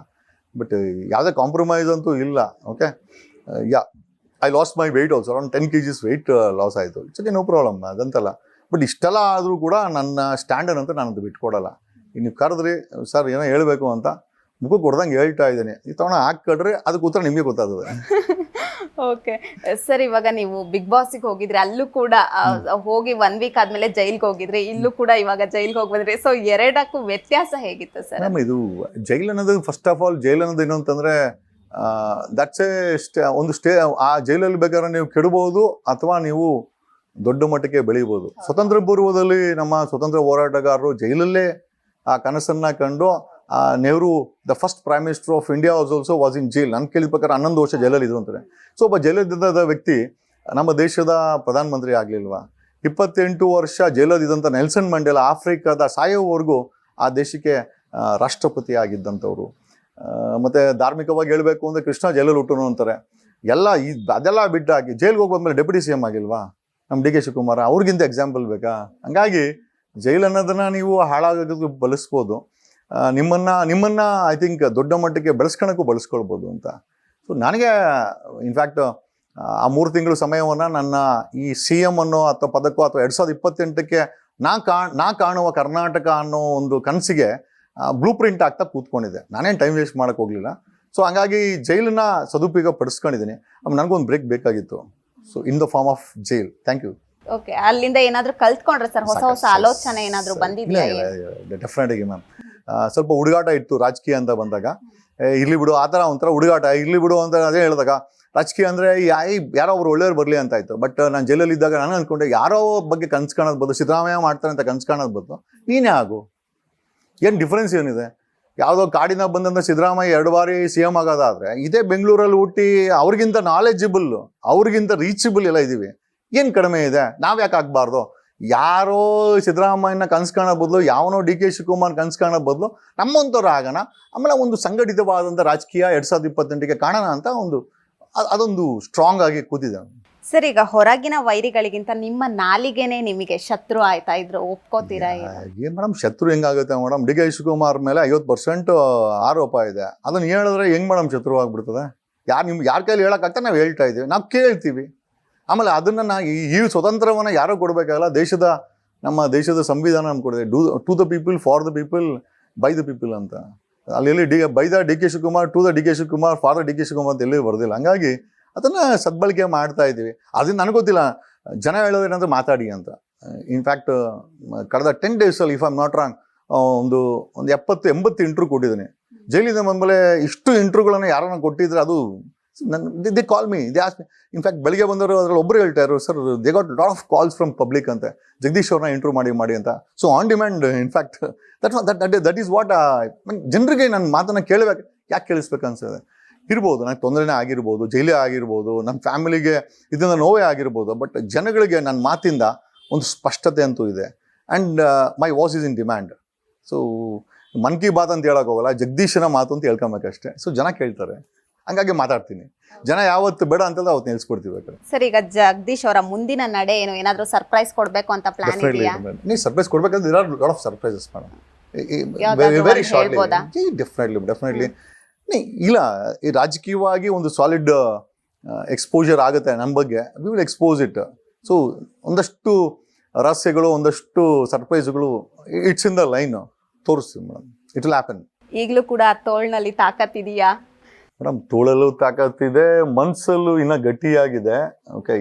B: ಬಟ್ ಯಾವುದೇ ಕಾಂಪ್ರಮೈಸ್ ಅಂತೂ ಇಲ್ಲ. Okay, I lost my weight also, around 10 kgs weight loss ಆಯಿತು. ಇಟ್ಸ್ ಓಕೆ, ನೋ ಪ್ರಾಬ್ಲಮ್, ಅದಂತಲ್ಲ. ಬಟ್ ಇಷ್ಟೆಲ್ಲ ಆದರೂ ಕೂಡ ನನ್ನ ಸ್ಟ್ಯಾಂಡರ್ಡ್ ಅಂತ ನಾನು ಅದು ಬಿಟ್ಕೊಡಲ್ಲ. ನೀವು ಕರೆದ್ರಿ ಸರ್ ಏನೋ ಹೇಳಬೇಕು ಅಂತ ಮುಖ ಕೊಡ್ದಂಗೆ ಹೇಳ್ತಾ ಇದ್ದೀನಿ, ಈ ತಗೊಂಡು ಹಾಕ್ಕೊಡ್ರಿ, ಅದಕ್ಕೆ ಉತ್ತರ ನಿಮಗೆ ಗೊತ್ತಾಗ್ತದೆ.
A: ಓಕೆ ಸರ್, ಇವಾಗ ನೀವು ಬಿಗ್ ಬಾಸ್ಗೆ ಹೋಗಿದ್ರಿ, ಅಲ್ಲೂ ಕೂಡ ಹೋಗಿ 1 ವೀಕ್ ಆದ್ಮೇಲೆ ಜೈಲ್ಗೆ ಹೋಗಿದ್ರಿ, ಇಲ್ಲೂ ಕೂಡ ಇವಾಗ ಜೈಲ್ಗೆ ಹೋಗಿ ಬಂದ್ರಿ. ಸೊ ಎರಡಕ್ಕೂ ವ್ಯತ್ಯಾಸ ಹೇಗಿತ್ತು ಸರ್?
B: ಮೇಡಮ್, ಇದು ಜೈಲ್ ಅನ್ನೋದು ಫಸ್ಟ್ ಆಫ್ ಆಲ್ ಜೈಲ್ ಅನ್ನೋದು ಏನು ಅಂತಂದ್ರೆ ದಟ್ಸ್ ಆ ಜೈಲಲ್ಲಿ ಬೇಕಾದ್ರೆ ನೀವು ಕೆಡಬಹುದು ಅಥವಾ ನೀವು ದೊಡ್ಡ ಮಟ್ಟಕ್ಕೆ ಬೆಳೀಬೋದು. ಸ್ವತಂತ್ರ ಪೂರ್ವದಲ್ಲಿ ನಮ್ಮ ಸ್ವತಂತ್ರ ಹೋರಾಟಗಾರರು ಜೈಲಲ್ಲೇ ಆ ಕನಸನ್ನ ಕಂಡು Nehru the first prime minister of India also was in jail. ನಾನು ಕೇಳಿದ ಪ್ರಕಾರ 11 ವರ್ಷ ಜೈಲಲ್ಲಿ ಇದ್ರು ಅಂತಾರೆ. ಸೊ ಒಬ್ಬ ಜೈಲಲ್ಲಿದ್ದ ವ್ಯಕ್ತಿ ನಮ್ಮ ದೇಶದ ಪ್ರಧಾನಮಂತ್ರಿ ಆಗಲಿಲ್ವಾ? 28 ವರ್ಷ ಜೈಲಲ್ಲಿದ್ದಂಥ ನೆಲ್ಸನ್ ಮಂಡೇಲ ಆಫ್ರಿಕಾದ ಸಾಯೋವರೆಗೂ ಆ ದೇಶಕ್ಕೆ ರಾಷ್ಟ್ರಪತಿ ಆಗಿದ್ದಂಥವ್ರು. ಮತ್ತು ಧಾರ್ಮಿಕವಾಗಿ ಹೇಳಬೇಕು ಅಂದರೆ ಕೃಷ್ಣ ಜೈಲಲ್ಲಿ ಹುಟ್ಟನು ಅಂತಾರೆ. ಅದೆಲ್ಲ ಬಿಟ್ಟಾಗಿ ಜೈಲ್ಗೆ ಹೋಗಿ ಬಂದಮೇಲೆ ಡೆಪ್ಯೂಟಿ CM ಆಗಿಲ್ವಾ ನಮ್ಮ DK ಶಿವಕುಮಾರ್? ಅವ್ರಿಗಿಂತ ಎಕ್ಸಾಂಪಲ್ ಬೇಕಾ? ಹಂಗಾಗಿ ಜೈಲ್ ಅನ್ನೋದನ್ನು ನೀವು ಹಾಳಾಗೋದಕ್ಕೆ ಬಳಸ್ಬೋದು, ನಿಮ್ಮನ್ನ ಐ ಥಿಂಕ್ ದೊಡ್ಡ ಮಟ್ಟಕ್ಕೆ ಬೆಳೆಸ್ಕೊಳಕ್ಕೂ ಬಳಸ್ಕೊಳ್ಬೋದು ಅಂತ. ಸೊ ನನಗೆ ಇನ್ಫ್ಯಾಕ್ಟ್ ಆ 3 ತಿಂಗಳು ಸಮಯವನ್ನು ನನ್ನ ಈ CM ಅನ್ನೋ ಅಥವಾ ಪದಕ್ಕೋ ಅಥವಾ 2028ಕ್ಕೆ ನಾ ಕಾಣುವ ಕರ್ನಾಟಕ ಅನ್ನೋ ಒಂದು ಕನಸಿಗೆ ಬ್ಲೂ ಪ್ರಿಂಟ್ ಆಗ್ತಾ ಕೂತ್ಕೊಂಡಿದ್ದೆ. ನಾನೇನು ಟೈಮ್ ವೇಸ್ಟ್ ಮಾಡೋಕ್ಕೆ ಹೋಗಲಿಲ್ಲ. ಸೊ ಹಂಗಾಗಿ ಜೈಲನ್ನ ಸದುಪಯೋಗ ಪಡಿಸ್ಕೊಂಡಿದ್ದೀನಿ. ನನಗೊಂದು ಬ್ರೇಕ್ ಬೇಕಾಗಿತ್ತು. So in the form of jail. Thank you.
A: Okay, ಅಲ್ಲಿಂದ ಏನಾದರೂ ಕಲ್ತ್ಕೊಂಡ್ರೆ ಸರ್? ಹೊಸ ಆಲೋಚನೆ ಏನಾದರೂ ಬಂದಿದೆಯಾ?
B: ಡೆಫಿನೆಟ್ ಆಗಿ ಮ್ಯಾಮ್. ಸ್ವಲ್ಪ ಹುಡುಗಾಟ ಇತ್ತು ರಾಜಕೀಯ ಅಂತ ಬಂದಾಗ. ಇರ್ಲಿ ಬಿಡು, ಆ ಥರ ಒಂಥರ ಹುಡುಗಾಟ, ಇರ್ಲಿ ಬಿಡು ಅಂತ ಅದೇ ಹೇಳಿದಾಗ ರಾಜಕೀಯ ಅಂದರೆ ಯಾರೋ ಅವ್ರು ಒಳ್ಳೆಯವ್ರು ಬರಲಿ ಅಂತ ಆಯಿತು. ಬಟ್ ನಾನು ಜೈಲಲ್ಲಿ ಇದ್ದಾಗ ನಾನು ಅಂದ್ಕೊಂಡೆ ಯಾರೋ ಬಗ್ಗೆ ಕನ್ಸು ಕಾಣೋದು ಬದಲು ಸಿದ್ದರಾಮಯ್ಯ ಮಾಡ್ತಾರೆ ಅಂತ ಕನ್ಸು ಕಾಣೋದು ಬದಲು ನೀನೇ ಆಗು. ಏನು ಡಿಫ್ರೆನ್ಸ್ ಏನಿದೆ? ಯಾವುದೋ ಕಾಡಿನ ಬಂದಂಥ ಸಿದ್ದರಾಮಯ್ಯ 2 ಬಾರಿ CM ಆಗೋದಾದರೆ ಇದೇ ಬೆಂಗಳೂರಲ್ಲಿ ಹುಟ್ಟಿ ಅವ್ರಿಗಿಂತ ನಾಲೆಜಿಬಲ್, ಅವ್ರಿಗಿಂತ ರೀಚಬಲ್ ಎಲ್ಲ ಇದ್ದೀವಿ. ಏನು ಕಡಿಮೆ ಇದೆ? ನಾವು ಯಾಕೆ ಆಗಬಾರ್ದು? ಯಾರೋ ಸಿದ್ದರಾಮಯ್ಯನ ಕನ್ಸು ಕಾಣೋ ಬದಲು ಯಾವನೋ DK ಶಿವಕುಮಾರ್ ಕನ್ಸು ಕಾಣೋ ಬದಲು ನಮ್ಮಂಥವ್ರು ಆಗೋಣ. ಆಮೇಲೆ ಒಂದು ಸಂಘಟಿತವಾದಂಥ ರಾಜಕೀಯ 2028ಕ್ಕೆ ಕಾಣೋಣ ಅಂತ ಅದೊಂದು ಸ್ಟ್ರಾಂಗ್ ಆಗಿ ಕೂತಿದೆ.
A: ಸರ್, ಈಗ ಹೊರಗಿನ ವೈರಿಗಳಿಗಿಂತ ನಿಮ್ಮ ನಾಲಿಗೆನೇ ನಿಮಗೆ ಶತ್ರು ಆಯ್ತಾ? ಇದ್ರು ಒಪ್ಕೋತೀರಾ?
B: ಏನು ಮೇಡಮ್, ಶತ್ರು ಹೆಂಗಾಗುತ್ತೆ ಮೇಡಮ್? DK ಶಿವಕುಮಾರ್ ಮೇಲೆ 50% ಆರೋಪ ಇದೆ. ಅದನ್ನು ಹೇಳಿದ್ರೆ ಹೆಂಗ್ ಮೇಡಮ್ ಶತ್ರು ಆಗ್ಬಿಡ್ತದೆ? ಯಾರ ಕೈಲಿ ಹೇಳೋಕ್ಕಾಗ್ತಾ ನಾವು ಹೇಳ್ತಾ ಇದ್ದೀವಿ, ನಾವು ಕೇಳ್ತೀವಿ. ಆಮೇಲೆ ಅದನ್ನು ಈ ಸ್ವತಂತ್ರವನ್ನು ಯಾರೋ ಕೊಡಬೇಕಾಗಲ್ಲ. ನಮ್ಮ ದೇಶದ ಸಂವಿಧಾನ ನಮ್ಗೆ ಕೊಡಿದೆ, to the people, for the people, by the people ಅಂತ. ಅಲ್ಲಿ by the DK Shivakumar, to the DK Shivakumar, for the DK Shivakumar ಅಂತ ಎಲ್ಲೂ ಬರ್ದಿಲ್ಲ. ಹಂಗಾಗಿ ಅದನ್ನು ಸದ್ಬಳಕೆ ಮಾಡ್ತಾ ಇದ್ದೀವಿ. ಅದನ್ನು ನನಗೆ ಗೊತ್ತಿಲ್ಲ, ಜನ ಹೇಳೋದೇನಂದ್ರೆ ಮಾತಾಡಿ ಅಂತ. ಇನ್ಫ್ಯಾಕ್ಟ್ ಕಳೆದ 10 ಡೇಸಲ್ಲಿ if I am not wrong ಒಂದು 70-80 ಇಂಟ್ರ್ಯೂ ಕೊಟ್ಟಿದ್ದೀನಿ. ಜೈಲಿಂದ ಬಂದಮೇಲೆ ಇಷ್ಟು ಇಂಟ್ರ್ಯೂಗಳನ್ನು ಯಾರನ್ನ ಕೊಟ್ಟಿದ್ರೆ ಅದು they call me, they ask me. In fact ಬೆಳಿಗ್ಗೆ ಬಂದವರು ಅದರಲ್ಲಿ ಒಬ್ಬರು ಹೇಳ್ತಾ ಇದ್ರು, sir they got lot of calls from public ಅಂತೆ, ಜಗದೀಶ್ ಅವ್ರನ್ನ ಇಂಟ್ರ್ಯೂ ಮಾಡಿ ಅಂತ. So on demand in fact that is what ಜನರಿಗೆ ನನ್ನ ಮಾತನ್ನು ಕೇಳಬೇಕು, ಯಾಕೆ ಕೇಳಿಸ್ಬೇಕು ಅನ್ಸಿದೆ. ಇರ್ಬೋದು ನನಗೆ ತೊಂದರೆನೇ ಆಗಿರ್ಬೋದು, ಜೈಲೇ ಆಗಿರ್ಬೋದು, ನನ್ನ ಫ್ಯಾಮಿಲಿಗೆ ಇದರಿಂದ ನೋವೇ ಆಗಿರ್ಬೋದು. ಬಟ್ ಜನಗಳಿಗೆ ನನ್ನ ಮಾತಿಂದ ಒಂದು ಸ್ಪಷ್ಟತೆ ಅಂತೂ ಇದೆ. And my voice is in demand. So Mann Ki Baat ಅಂತ ಹೇಳಕ್ ಹೋಗಲ್ಲ, ಜಗದೀಶನ ಮಾತು ಅಂತ ಹೇಳ್ಕೊಬೇಕಷ್ಟೇ. ಸೊ ಜನ ಕೇಳ್ತಾರೆ, ಹಂಗಾಗಿ ಮಾತಾಡ್ತೀನಿ. ಜನ ಯಾವತ್ತು ಬೇಡ ಅಂತಂದ್ರೆ ಅವತ್ತು ನಿಲ್ಸ್ಕೊಡ್ತೀವಿ.
A: ಸರ್, ಈಗ ಜಗದೀಶ್ ಅವರ ಮುಂದಿನ ನಡೆ ಏನು, ಏನಾದರೂ ಸರ್ಪ್ರೈಸ್ ಕೊಡಬೇಕು ಅಂತ ಪ್ಲಾನ್ ಇದೆಯಾ?
B: ನೀವು ಸರ್ಪ್ರೈಸ್ ಕೊಡ್ಬೇಕಂದ್ರೆ there are lot of surprises madam. Very shortly definitely ಇಲ್ಲ. ಈ ರಾಜಕೀಯವಾಗಿ ಒಂದು ಸಾಲಿಡ್ ಎಕ್ಸ್ಪೋಜರ್ ಆಗುತ್ತೆ ನನ್ನ ಬಗ್ಗೆ. We will expose it. So ಒಂದಷ್ಟು ರಹಸ್ಯಗಳು, ಒಂದಷ್ಟು ಸರ್ಪ್ರೈಸ್ಗಳು ಇಟ್ಸ್ ಇನ್ ದ ಲೈನ್ ತೋರಿಸ್ತೀವಿ ಮೇಡಮ್. It will happen.
A: ಈಗಲೂ ಕೂಡ ತೋಳ್ನಲ್ಲಿ ತಾಕತ್ ಇದೆಯಾ
B: ಮೇಡಮ್? ತೋಳಲ್ಲೂ ತಾಕತ್ತಿದೆ, ಮನ್ಸಲ್ಲೂ ಇನ್ನೂ ಗಟ್ಟಿಯಾಗಿದೆ. ಓಕೆ,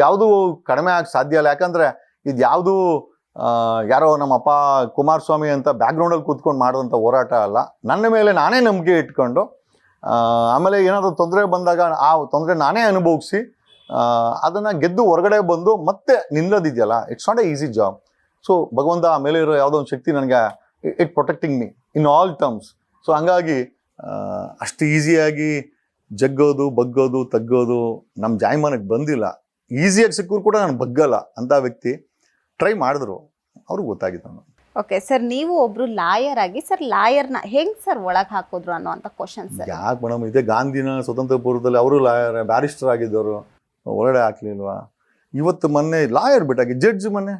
B: ಯಾವುದು ಕಡಿಮೆ ಆಗಿ ಸಾಧ್ಯ ಇಲ್ಲ. ಯಾಕಂದ್ರೆ ಇದು ಯಾವುದು ಯಾರೋ ನಮ್ಮಪ್ಪ ಕುಮಾರಸ್ವಾಮಿ ಅಂತ ಬ್ಯಾಕ್ಗ್ರೌಂಡಲ್ಲಿ ಕೂತ್ಕೊಂಡು ಮಾಡೋದಂಥ ಹೋರಾಟ ಅಲ್ಲ. ನನ್ನ ಮೇಲೆ ನಾನೇ ನಂಬಿಕೆ ಇಟ್ಕೊಂಡು, ಆಮೇಲೆ ಏನಾದರೂ ತೊಂದರೆ ಬಂದಾಗ ಆ ತೊಂದರೆ ನಾನೇ ಅನುಭವಿಸಿ ಅದನ್ನು ಗೆದ್ದು ಹೊರಗಡೆ ಬಂದು ಮತ್ತೆ ನಿಲ್ಲೋದಿದೆಯಲ್ಲ, it's not a easy job. So ಭಗವಂತ ಮೇಲೆ ಇರೋ ಯಾವುದೋ ಒಂದು ಶಕ್ತಿ ನನಗೆ it protecting me in all terms. So ಹಂಗಾಗಿ ಅಷ್ಟು ಈಸಿಯಾಗಿ ಜಗ್ಗೋದು, ಬಗ್ಗೋದು, ತಗ್ಗೋದು ನಮ್ಮ ಜಾಯಮಾನಕ್ಕೆ ಬಂದಿಲ್ಲ. ಈಸಿಯಾಗಿ ಸಿಕ್ಕರು ಕೂಡ ನಾನು ಬಗ್ಗಲ್ಲ ಅಂತ ವ್ಯಕ್ತಿ. ಟ್ರೈ ಮಾಡಿದ್ರು, ಅವ್ರಿಗೆ ಗೊತ್ತಾಗಿತ್ತು.
A: ಓಕೆ ಸರ್, ನೀವು ಒಬ್ರು ಲಾಯರ್ ಆಗಿ ಸರ್ ಲಾಯರ್ನ ಹೆಂಗ್ ಸರ್ ಒಳಗೆ ಹಾಕಿದ್ರು ಅನ್ನೋಂಥ ಕ್ವಶನ್ ಸರ್.
B: ಯಾಕೆ ಮೇಡಮ್, ಇದೇ ಗಾಂಧಿನ ಸ್ವತಂತ್ರ ಪೂರ್ವದಲ್ಲಿ ಅವರು ಲಾಯರ್, ಬ್ಯಾರಿಸ್ಟರ್ ಆಗಿದ್ದವರು, ಒಳಗಡೆ ಹಾಕ್ಲಿಲ್ವಾ? ಇವತ್ತು ಮೊನ್ನೆ ಲಾಯರ್ ಬಿಟ್ಟಾಗಿ ಜಡ್ಜ್ ಮೊನ್ನೆ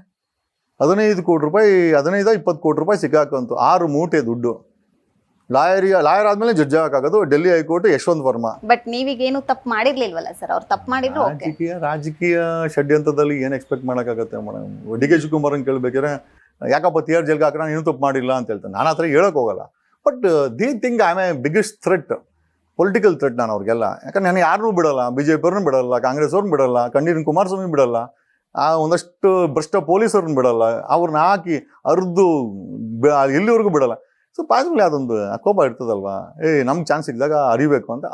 B: 15 ಕೋಟಿ ರೂಪಾಯಿ, 15-20 ಕೋಟಿ ರೂಪಾಯಿ ಸಿಕ್ಕಾಕಂತು, 6 ಮೂಟೆ ದುಡ್ಡು. ಲಾಯರ್ ಆದ್ಮೇಲೆ ಜಡ್ಜ್ ಹಾಕಾಗೋದು ಡೆಲ್ಲಿ ಹೈಕೋರ್ಟ್ ಯಶವಂತ್ ವರ್ಮಾ.
A: ಬಟ್ ನೀವೀಗೇನು ತಪ್ಪು ಮಾಡಿರ್ಲಿಲ್ವಲ್ಲ ಸರ್? ಅವ್ರು ತಪ್ಪು ಮಾಡಿದ್ರು.
B: ರಾಜಕೀಯ ಷಡ್ಯಂತ್ರದಲ್ಲಿ ಏನು ಎಕ್ಸ್ಪೆಕ್ಟ್ ಮಾಡೋಕ್ಕಾಗತ್ತೆ ಮೇಡಮ್? ಡಿ.ಕೆ. ಶಿವಕುಮಾರನ್ ಕೇಳ್ಬೇಕಾದ್ರೆ ಯಾಕಪ್ಪ ತಿಹಾರ್ ಜೈಲ್ಗೆ ಹಾಕೋಣ, ನೀನು ತಪ್ಪು ಮಾಡಿಲ್ಲ ಅಂತ ಹೇಳ್ತಾನೆ. ನಾನು ಆ ಥರ ಹೇಳೋಕೆ ಹೋಗಲ್ಲ. But the think I am A biggest threat, political threat ನಾನು ಅವ್ರಿಗೆಲ್ಲ. ಯಾಕಂದ್ರೆ ನಾನು ಯಾರನ್ನೂ ಬಿಡಲ್ಲ, BJP ಅವ್ರನ್ನ ಬಿಡಲ್ಲ, ಕಾಂಗ್ರೆಸ್ ಅವ್ರನ್ನ ಬಿಡಲ್ಲ, ಕಣ್ಣೀರಿನ ಕುಮಾರಸ್ವಾಮಿ ಬಿಡಲ್ಲ, ಒಂದಷ್ಟು ಭ್ರಷ್ಟ ಪೊಲೀಸರನ್ನ ಬಿಡಲ್ಲ, ಅವ್ರನ್ನ ಹಾಕಿ ಅರ್ದು ಎಲ್ಲಿವರೆಗೂ ಬಿಡಲ್ಲ. ಸೊ ಪಾಸಿಬಲ್ ಅದೊಂದು ಕೋಪ ಇರ್ತದಲ್ವಾ, ನಮ್ಗೆ ಚಾನ್ಸ್ ಸಿಕ್ಕಿದಾಗ ಅರಿಬೇಕು ಅಂತ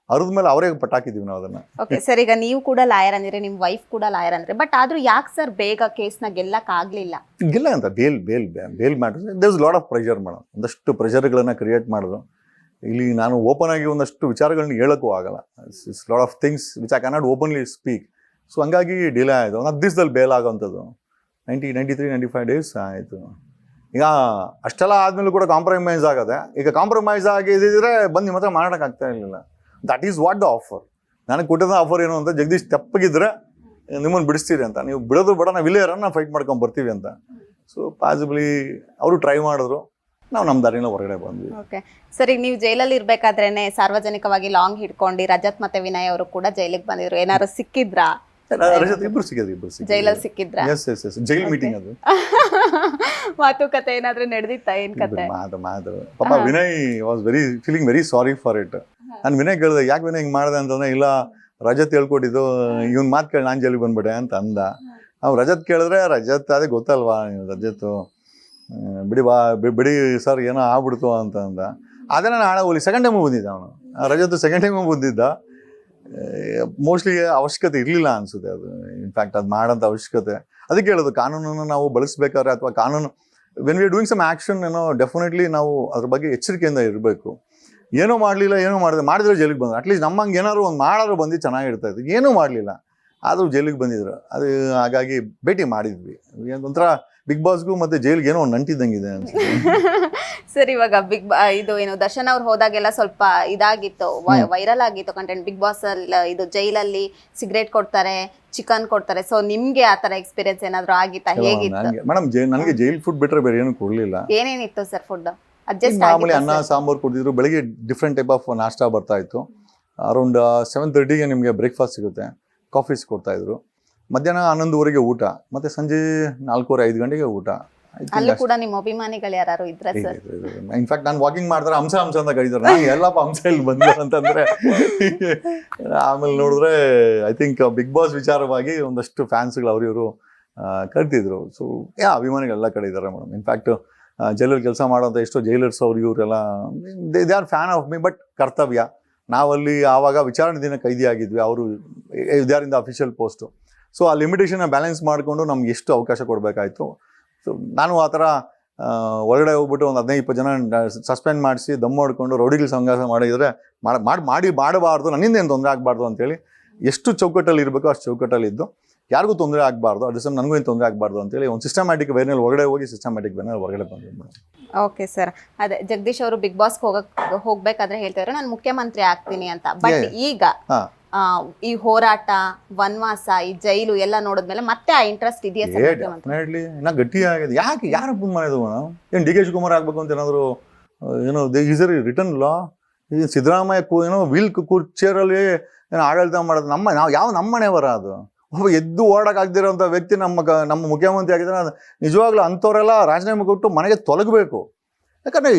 B: ಅರಿದ್ಮೇಲೆ ಅವರೇ ಪಟ್ಟಾಕಿದೀವಿ ನಾವು ಅದನ್ನ.
A: ಓಕೆ ಸರ್, ಈಗ ನೀವು ಕೂಡ ಲಾಯರ್ ಅಂದ್ರೆ, ನಿಮ್ಮ ವೈಫ್ ಕೂಡ ಲಾಯರ್ ಅಂದ್ರೆ, ಬಟ್ ಆದ್ರೂ ಯಾಕೆ ಸರ್ ಬೇಗ ಕೇಸ್ನ ಗೆಲ್ಲಕ್ ಆಗ್ಲಿಲ್ಲ?
B: ಗೆಲ್ಲ ಅಂತ bail matters there is lot of pressure madam. ಒಂದಷ್ಟು ಪ್ರೆಷರ್ಗಳನ್ನ ಕ್ರಿಯೇಟ್ ಮಾಡಿದ್ರು. ಇಲ್ಲಿ ನಾನು ಓಪನ್ ಆಗಿ ಒಂದಷ್ಟು ವಿಚಾರಗಳನ್ನ ಹೇಳೋಕ್ಕೂ ಆಗಲ್ಲ. It's lot of things which I cannot openly speak. So ಹಂಗಾಗಿ ಡಿಲೇ ಆಯಿತು. ಒಂದು 10 ದಿವಸದಲ್ಲಿ ಬೇಲ್ ಆಗೋವಂಥದ್ದು 93-95 ಡೇಸ್ ಆಯಿತು. ಈಗ ಅಷ್ಟೆಲ್ಲ ಆದ್ಮೇಲೂ ಕೂಡ ಕಾಂಪ್ರಮೈಸ್ ಆಗದೆ. ಈಗ ಕಾಂಪ್ರಮೈಸ್ ಆಗಿದ್ದಿದ್ರೆ ಬಂದು ನಿಮ್ಮ ಹತ್ರ ಮಾತಾಡೋಕ್ಕಾಗ್ತಾ ಇರಲಿಲ್ಲ. That is what the offer. ನನಗೆ ಕೊಟ್ಟಿದ್ದ ಆಫರ್ ಏನು ಅಂತ, ಜಗದೀಶ್ ತೆಪ್ಪಗಿದ್ರೆ ನಿಮ್ಮನ್ನು ಬಿಡಿಸ್ತೀರಿ ಅಂತ, ನೀವು ಬಿಡೋದು ಬೇಡ, ನಾವು ಇಲ್ಲೇ ನಾವು ಫೈಟ್ ಮಾಡ್ಕೊಂಡು ಬರ್ತೀವಿ ಅಂತ. ಸೊ ಪಾಸಿಬಲಿ ಅವರು ಟ್ರೈ ಮಾಡಿದ್ರು, ನಾವು ನಮ್ಮ ದಾರಿನ ಹೊರಗಡೆ ಬಂದ್ವಿ.
A: ಓಕೆ ಸರ್, ಈಗ ನೀವು ಜೈಲಲ್ಲಿ ಇರ್ಬೇಕಾದ್ರೇನೆ ಸಾರ್ವಜನಿಕವಾಗಿ ಲಾಂಗ್ ಹಿಡ್ಕೊಂಡು ರಜತ್ ಮತ್ತೆ ವಿನಯ್ ಅವರು ಕೂಡ ಜೈಲಿಗೆ ಬಂದಿದ್ರು. ಏನಾದ್ರು ಸಿಕ್ಕಿದ್ರಾ?
B: ಇಬ್ರು ಸಿಕ್ಕಿದ್ರು.
A: ಜೈಲಲ್ಲಿ ಸಿಕ್ಕಿದ್ರ?
B: ಜೈಲ್ ಮೀಟಿಂಗ್ ಅದು.
A: ಮಾತುಕತೆ ಏನಾದ್ರು ನಡೆದಿತ್ತಾ? ಏನ್ ಕತೆ?
B: ಮಾತು ಪಾಪ Vinay was feeling very sorry for it. ನಾನು ವಿನಯ್ ಕೇಳಿದೆ, ಯಾಕೆ ವಿನಯ್ ಹಿಂಗೆ ಮಾಡಿದೆ ಅಂತಂದ್ರೆ, ಇಲ್ಲ ರಜತ್ ಹೇಳ್ಕೊಟ್ಟಿದ್ದು, ಇವ್ನ ಮಾತು ಕೇಳಿ ನಾನು ಜೈಲಿಗೆ ಬಂದ್ಬಿಟ್ಟೆ ಅಂತ ಅಂದ. ನಾವು ರಜತ್ ಕೇಳಿದ್ರೆ, ರಜತ್ ಅದೇ ಗೊತ್ತಲ್ವಾ ರಜತ್, ಬಿಡಿ ಸರ್ ಏನೋ ಆಗ್ಬಿಡ್ತು ಅಂತ ಅಂದ. ಅದೇ ನಾನು ನಾಳೆ ಹೋಗ್ಲಿ ಸೆಕೆಂಡ್ ಟೈಮು ಬಂದಿದ್ದ ಅವನು. ರಜತ್ ಸೆಕೆಂಡ್ ಟೈಮು ಬಂದಿದ್ದ. ಮೋಸ್ಟ್ಲಿ ಅವಶ್ಯಕತೆ ಇರಲಿಲ್ಲ ಅನ್ಸುತ್ತೆ ಅದು. ಇನ್ಫ್ಯಾಕ್ಟ್ ಅದು ಮಾಡೋಂಥ ಅವಶ್ಯಕತೆ, ಅದಕ್ಕೆ ಹೇಳೋದು ಕಾನೂನನ್ನು ನಾವು ಬಳಸಬೇಕಾದ್ರೆ, ಅಥವಾ ಕಾನೂನು when we are doing some action ಏನೋ ಡೆಫಿನೆಟ್ಲಿ ನಾವು ಅದ್ರ ಬಗ್ಗೆ ಎಚ್ಚರಿಕೆಯಿಂದ ಇರಬೇಕು. ಏನೂ ಮಾಡಲಿಲ್ಲ, ಏನೂ ಮಾಡಿದ್ರೆ ಜೈಲಿಗೆ ಬಂದ್ರು. ಅಟ್ಲೀಸ್ಟ್ ನಮ್ಮಂಗೆ ಏನಾದ್ರು ಒಂದು ಮಾಡಾದ್ರು ಬಂದು ಚೆನ್ನಾಗಿರ್ತಾ ಇತ್ತು. ಏನೂ ಮಾಡಲಿಲ್ಲ, ಆದರೂ ಜೈಲಿಗೆ ಬಂದಿದ್ರು. ಅದು ಹಾಗಾಗಿ ಭೇಟಿ ಮಾಡಿದ್ವಿ. ಒಂಥರ ಬಿಗ್ ಬಾಸ್ಗೂ ಮತ್ತೆ ಜೈಲ್ಗೆ ಏನೋ ಒಂದು ನಂಟಿದ್ದಂಗಿದೆ ಅನ್ಸುತ್ತೆ.
A: ಸರ್, ಇವಾಗ ಇದು ಏನು ದರ್ಶನ್ ಅವ್ರು ಹೋದಾಗೆಲ್ಲ ಸ್ವಲ್ಪ ಇದಾಗಿತ್ತು, ವೈರಲ್ ಆಗಿತ್ತು ಕಂಟೆಂಟ್. ಬಿಗ್ ಬಾಸ್ ಅಲ್ಲಿ ಇದು ಜೈಲಲ್ಲಿ ಸಿಗರೇಟ್ ಕೊಡ್ತಾರೆ, ಚಿಕನ್ ಕೊಡ್ತಾರೆ. ಸೊ ನಿಮ್ಗೆ ಆ ತರ ಎಕ್ಸ್ಪೀರಿಯನ್ಸ್ ಏನಾದ್ರು ಆಗಿತ್ತಾ? ಹೇಗಿತ್ತು
B: ಮೇಡಮ್? ನನಗೆ ಜೈಲ್ ಫುಡ್ ಬಿಟ್ರೆ ಬೇರೆ ಏನು ಕೊಡ್ಲಿಲ್ಲ.
A: ಏನೇನಿತ್ತು ಸರ್ ಫುಡ್? ಅಡ್ಜಸ್ಟ್
B: ಮಾಮೂಲಿ ಅನ್ನ ಸಾಂಬಾರು ಕೊಡ್ತಿದ್ರು. ಬೆಳಿಗ್ಗೆ ಡಿಫ್ರೆಂಟ್ ಟೈಪ್ ಆಫ್ ನಾಷ್ಟಾ ಬರ್ತಾ ಇತ್ತು. ಅರೌಂಡ್ 7:30ಗೆ ನಿಮಗೆ ಬ್ರೇಕ್ಫಾಸ್ಟ್ ಸಿಗುತ್ತೆ, ಕಾಫೀಸ್ ಕೊಡ್ತಾ ಇದ್ರು. ಮಧ್ಯಾಹ್ನ 11:00ವರೆಗೆ ಊಟ, ಮತ್ತೆ ಸಂಜೆ 4:30-5 ಗಂಟೆಗೆ ಊಟ.
A: ಅಲ್ಲೂ ಕೂಡ ನಿಮ್ಮ ಅಭಿಮಾನಿಗಳು ಯಾರು ಇದ್ರೆ ಸರ್?
B: ಇನ್ಫ್ಯಾಕ್ಟ್ ನಾನು ವಾಕಿಂಗ್ ಮಾಡಿದ್ರೆ ಹಂಸ ಅಂತ ಕರೀತಾರೆ. ನಾನು ಎಲ್ಲಪ್ಪ ಹಂಸ ಇಲ್ಲಿ ಬಂದ ಅಂತಂದ್ರೆ, ಆಮೇಲೆ ನೋಡಿದ್ರೆ ಐ ಥಿಂಕ್ ಬಿಗ್ ಬಾಸ್ ವಿಚಾರವಾಗಿ ಒಂದಷ್ಟು ಫ್ಯಾನ್ಸ್ಗಳು ಅವ್ರು ಇವರು ಕರಿತಿದ್ರು. ಸೊ ಅಭಿಮಾನಿಗಳೆಲ್ಲ ಕಡೆ ಇದ್ದಾರೆ ಮೇಡಮ್. ಇನ್ಫ್ಯಾಕ್ಟ್ ಜೈಲಲ್ಲಿ ಕೆಲಸ ಮಾಡೋಂಥ ಎಷ್ಟೋ ಜೈಲರ್ಸ್ ಅವ್ರು ಇವರೆಲ್ಲ they are fan of me. But ಕರ್ತವ್ಯ, ನಾವಲ್ಲಿ ಆವಾಗ ವಿಚಾರಣೆ ದಿನ ಕೈದಿ ಆಗಿದ್ವಿ, ಅವರು ಇದರಿಂದ ಅಫಿಷಿಯಲ್ ಪೋಸ್ಟು. ಸೊ ಆ ಲಿಮಿಟೇಷನ್ನ ಬ್ಯಾಲೆನ್ಸ್ ಮಾಡಿಕೊಂಡು ನಮ್ಗೆ ಎಷ್ಟು ಅವಕಾಶ ಕೊಡಬೇಕಾಯ್ತು. ಸೊ ನಾನು ಆ ಥರ ಒಳಗಡೆ ಹೋಗ್ಬಿಟ್ಟು ಒಂದು 15-20 ಜನ ಸಸ್ಪೆಂಡ್ ಮಾಡಿಸಿ ದಮ್ ಮಾಡಿಕೊಂಡು ರೌಡಿಗಳು ಸಂಘಾಸ ಮಾಡಿದರೆ ಮಾಡಬಾರ್ದು, ನನ್ನಿಂದ ಏನು ತೊಂದರೆ ಆಗಬಾರ್ದು ಅಂತೇಳಿ ಎಷ್ಟು ಚೌಕಟ್ಟಲ್ಲಿ ಇರಬೇಕೋ ಅಷ್ಟು ಚೌಕಟ್ಟಲ್ಲಿ ಇದ್ದು ಯಾರಿಗೂ ತೊಂದರೆ ಆಗಬಾರ್ದು, ಅದ್ರ ಸಮ ನನಗೂ ಏನು ತೊಂದರೆ ಆಗಬಾರ್ದು ಅಂತೇಳಿ ಒಂದು ಸಿಸ್ಟಮ್ಯಾಟಿಕ್ ವೇನಲ್ಲಿ ಹೊರಗಡೆ ಹೋಗಿ ಸಿಸ್ಟಮ್ಯಾಟಿಕ್ ವೇನಲ್ಲಿ ಹೊರಗಡೆ ಬಂದಿದ್ದು ಮೇಡಮ್.
A: Okay sir. ಅದೇ ಜಗದೀಶ್ ಅವರು ಬಿಗ್ ಬಾಸ್ ಹೋಗ್ಬೇಕಾದ್ರೆ ಹೇಳ್ತಿದ್ರು ನಾನು ಮುಖ್ಯಮಂತ್ರಿ ಆಗ್ತೀನಿ ಅಂತ. ಬಟ್ ಈಗ ಈ ಹೋರಾಟ, ವನವಾಸ, ಈ ಜೈಲು ಎಲ್ಲ ನೋಡಿದ್ಮೇಲೆ ಮತ್ತೆ ಆ ಇಂಟ್ರೆಸ್ಟ್ ಇದೆಯಾ ಸರ್ ಮುಖ್ಯಮಂತ್ರಿ?
B: ಡೆಫಿನೆಟ್ಲಿ ಇನ್ನ ಗಟ್ಟಿ ಆಗಿದೆ. ಯಾಕೆ ಯಾರು ಅಪ್ಪ ಮಾಡಿದ್ವು ನಾವು? ಏನು ಡಿ ಕೆ ಶಿವಕುಮಾರ್ ಆಗ್ಬೇಕು ಅಂತ ಏನಾದ್ರು ಏನೋ ಈಸ್ ರಿಟರ್ನ್ ಲಾ? ಈ ಸಿದ್ದರಾಮಯ್ಯ ಏನೋ ವೀಲ್ ಚೇರಲ್ಲಿ ಏನೋ ಆಡಳಿತ ಮಾಡೋದು ನಾವು ನಮ್ಮ ಮನೆಯವರ ಅದು? ಒಬ್ಬ ಎದ್ದು ಓಡಾಕಾಗ್ದಿರೋಂಥ ವ್ಯಕ್ತಿ ನಮ್ಮ ಮುಖ್ಯಮಂತ್ರಿ ಆಗಿದ್ರೆ ನಿಜವಾಗ್ಲೂ ಅಂಥವರೆಲ್ಲ ರಾಜೀನಾಮೆ ಕೊಟ್ಟು ಮನೆಗೆ ತೊಲಗಬೇಕು. ಯಾಕಂದರೆ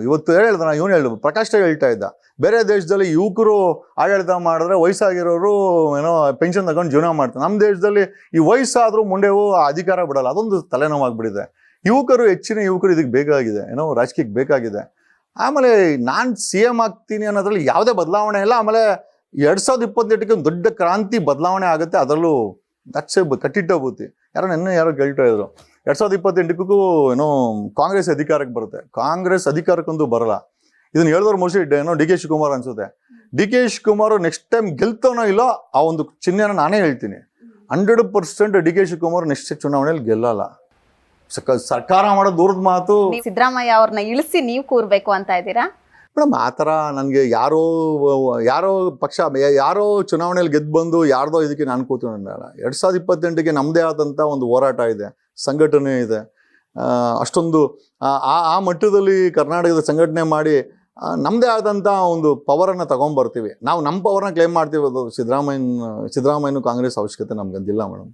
B: ಇವತ್ತು ಹೇಳ್ದ ಇವನು ಹೇಳು ಪ್ರಕಾಶ್ ಹೇಳ್ತಾ ಇದ್ದ, ಬೇರೆ ದೇಶದಲ್ಲಿ ಯುವಕರು ಆಡಳಿತ ಮಾಡಿದ್ರೆ ವಯಸ್ಸಾಗಿರೋರು ಏನೋ ಪೆನ್ಷನ್ ತಗೊಂಡು ಜೀವನ ಮಾಡ್ತಾರೆ. ನಮ್ಮ ದೇಶದಲ್ಲಿ ಈ ವಯಸ್ಸಾದರೂ ಮುಂಡೆವು ಅಧಿಕಾರ ಬಿಡಲ್ಲ. ಅದೊಂದು ತಲೆನೋವಾಗ್ಬಿಟ್ಟಿದೆ. ಹೆಚ್ಚಿನ ಯುವಕರು ಇದಕ್ಕೆ ಬೇಕಾಗಿದೆ, ಏನೋ ರಾಜಕೀಯಕ್ಕೆ ಬೇಕಾಗಿದೆ. ಆಮೇಲೆ ನಾನು CM ಆಗ್ತೀನಿ ಅನ್ನೋದ್ರಲ್ಲಿ ಯಾವುದೇ ಬದಲಾವಣೆ ಇಲ್ಲ. ಆಮೇಲೆ 2028ಕ್ಕೆ ಒಂದು ದೊಡ್ಡ ಕ್ರಾಂತಿ ಬದಲಾವಣೆ ಆಗುತ್ತೆ. ಅದರಲ್ಲೂ ದಟ್ಸ್ ಕಟ್ಟಿಟ್ಟೋಗುತ್ತೆ. ಯಾರೋ ಕೇಳ್ತಾ ಇದ್ರು 2028ಕ್ಕೂ ಏನೋ ಕಾಂಗ್ರೆಸ್ ಅಧಿಕಾರಕ್ಕೆ ಬರುತ್ತೆ. ಕಾಂಗ್ರೆಸ್ ಅಧಿಕಾರಕ್ಕಂತೂ ಬರಲ್ಲ. ಇದನ್ನ ಹೇಳಿದವ್ರು ಮೋಸ್ಟ್ಲಿ ಏನೋ ಡಿ ಕೆ ಶಿವಕುಮಾರ್ ಅನ್ಸುತ್ತೆ. D K Shivakumar next time ಗೆಲ್ತಾನೋ ಇಲ್ಲೋ ಆ ಒಂದು ಚಿಹ್ನೆನ ನಾನೇ ಹೇಳ್ತೀನಿ. 100% ಡಿ ಕೆ ಶಿವಕುಮಾರ್ ನೆಕ್ಸ್ಟ್ ಚುನಾವಣೆಯಲ್ಲಿ ಗೆಲ್ಲಲ್ಲ. ಸರ್ಕಾರ ಮಾಡೋ ದೂರದ ಮಾತು.
A: ಸಿದ್ದರಾಮಯ್ಯ ಅವ್ರನ್ನ ಇಳಿಸಿ ನೀವು ಕೂರ್ಬೇಕು ಅಂತ ಇದ್ದೀರಾ
B: ಮೇಡಮ್? ಆ ಥರ ನನಗೆ ಯಾರೋ ಪಕ್ಷ ಯಾರೋ ಚುನಾವಣೆಯಲ್ಲಿ ಗೆದ್ದು ಬಂದು ಯಾರ್ದೋ ಇದಕ್ಕೆ ನಾನು ಕೂತ್ಕೊಂಡಲ್ಲ. 2028ಕ್ಕೆ ನಮ್ಮದೇ ಆದಂಥ ಒಂದು ಹೋರಾಟ ಇದೆ, ಸಂಘಟನೆ ಇದೆ. ಅಷ್ಟೊಂದು ಆ ಮಟ್ಟದಲ್ಲಿ ಕರ್ನಾಟಕದ ಸಂಘಟನೆ ಮಾಡಿ ನಮ್ಮದೇ ಆದಂಥ ಒಂದು ಪವರನ್ನು ತಗೊಂಬರ್ತೀವಿ. ನಾವು ನಮ್ಮ ಪವರ್ನ ಕ್ಲೇಮ್ ಮಾಡ್ತೀವಿ. ಅದು ಸಿದ್ದರಾಮಯ್ಯನೂ ಕಾಂಗ್ರೆಸ್ ಅವಶ್ಯಕತೆ ನಮ್ಗಂದಿಲ್ಲ ಮೇಡಮ್.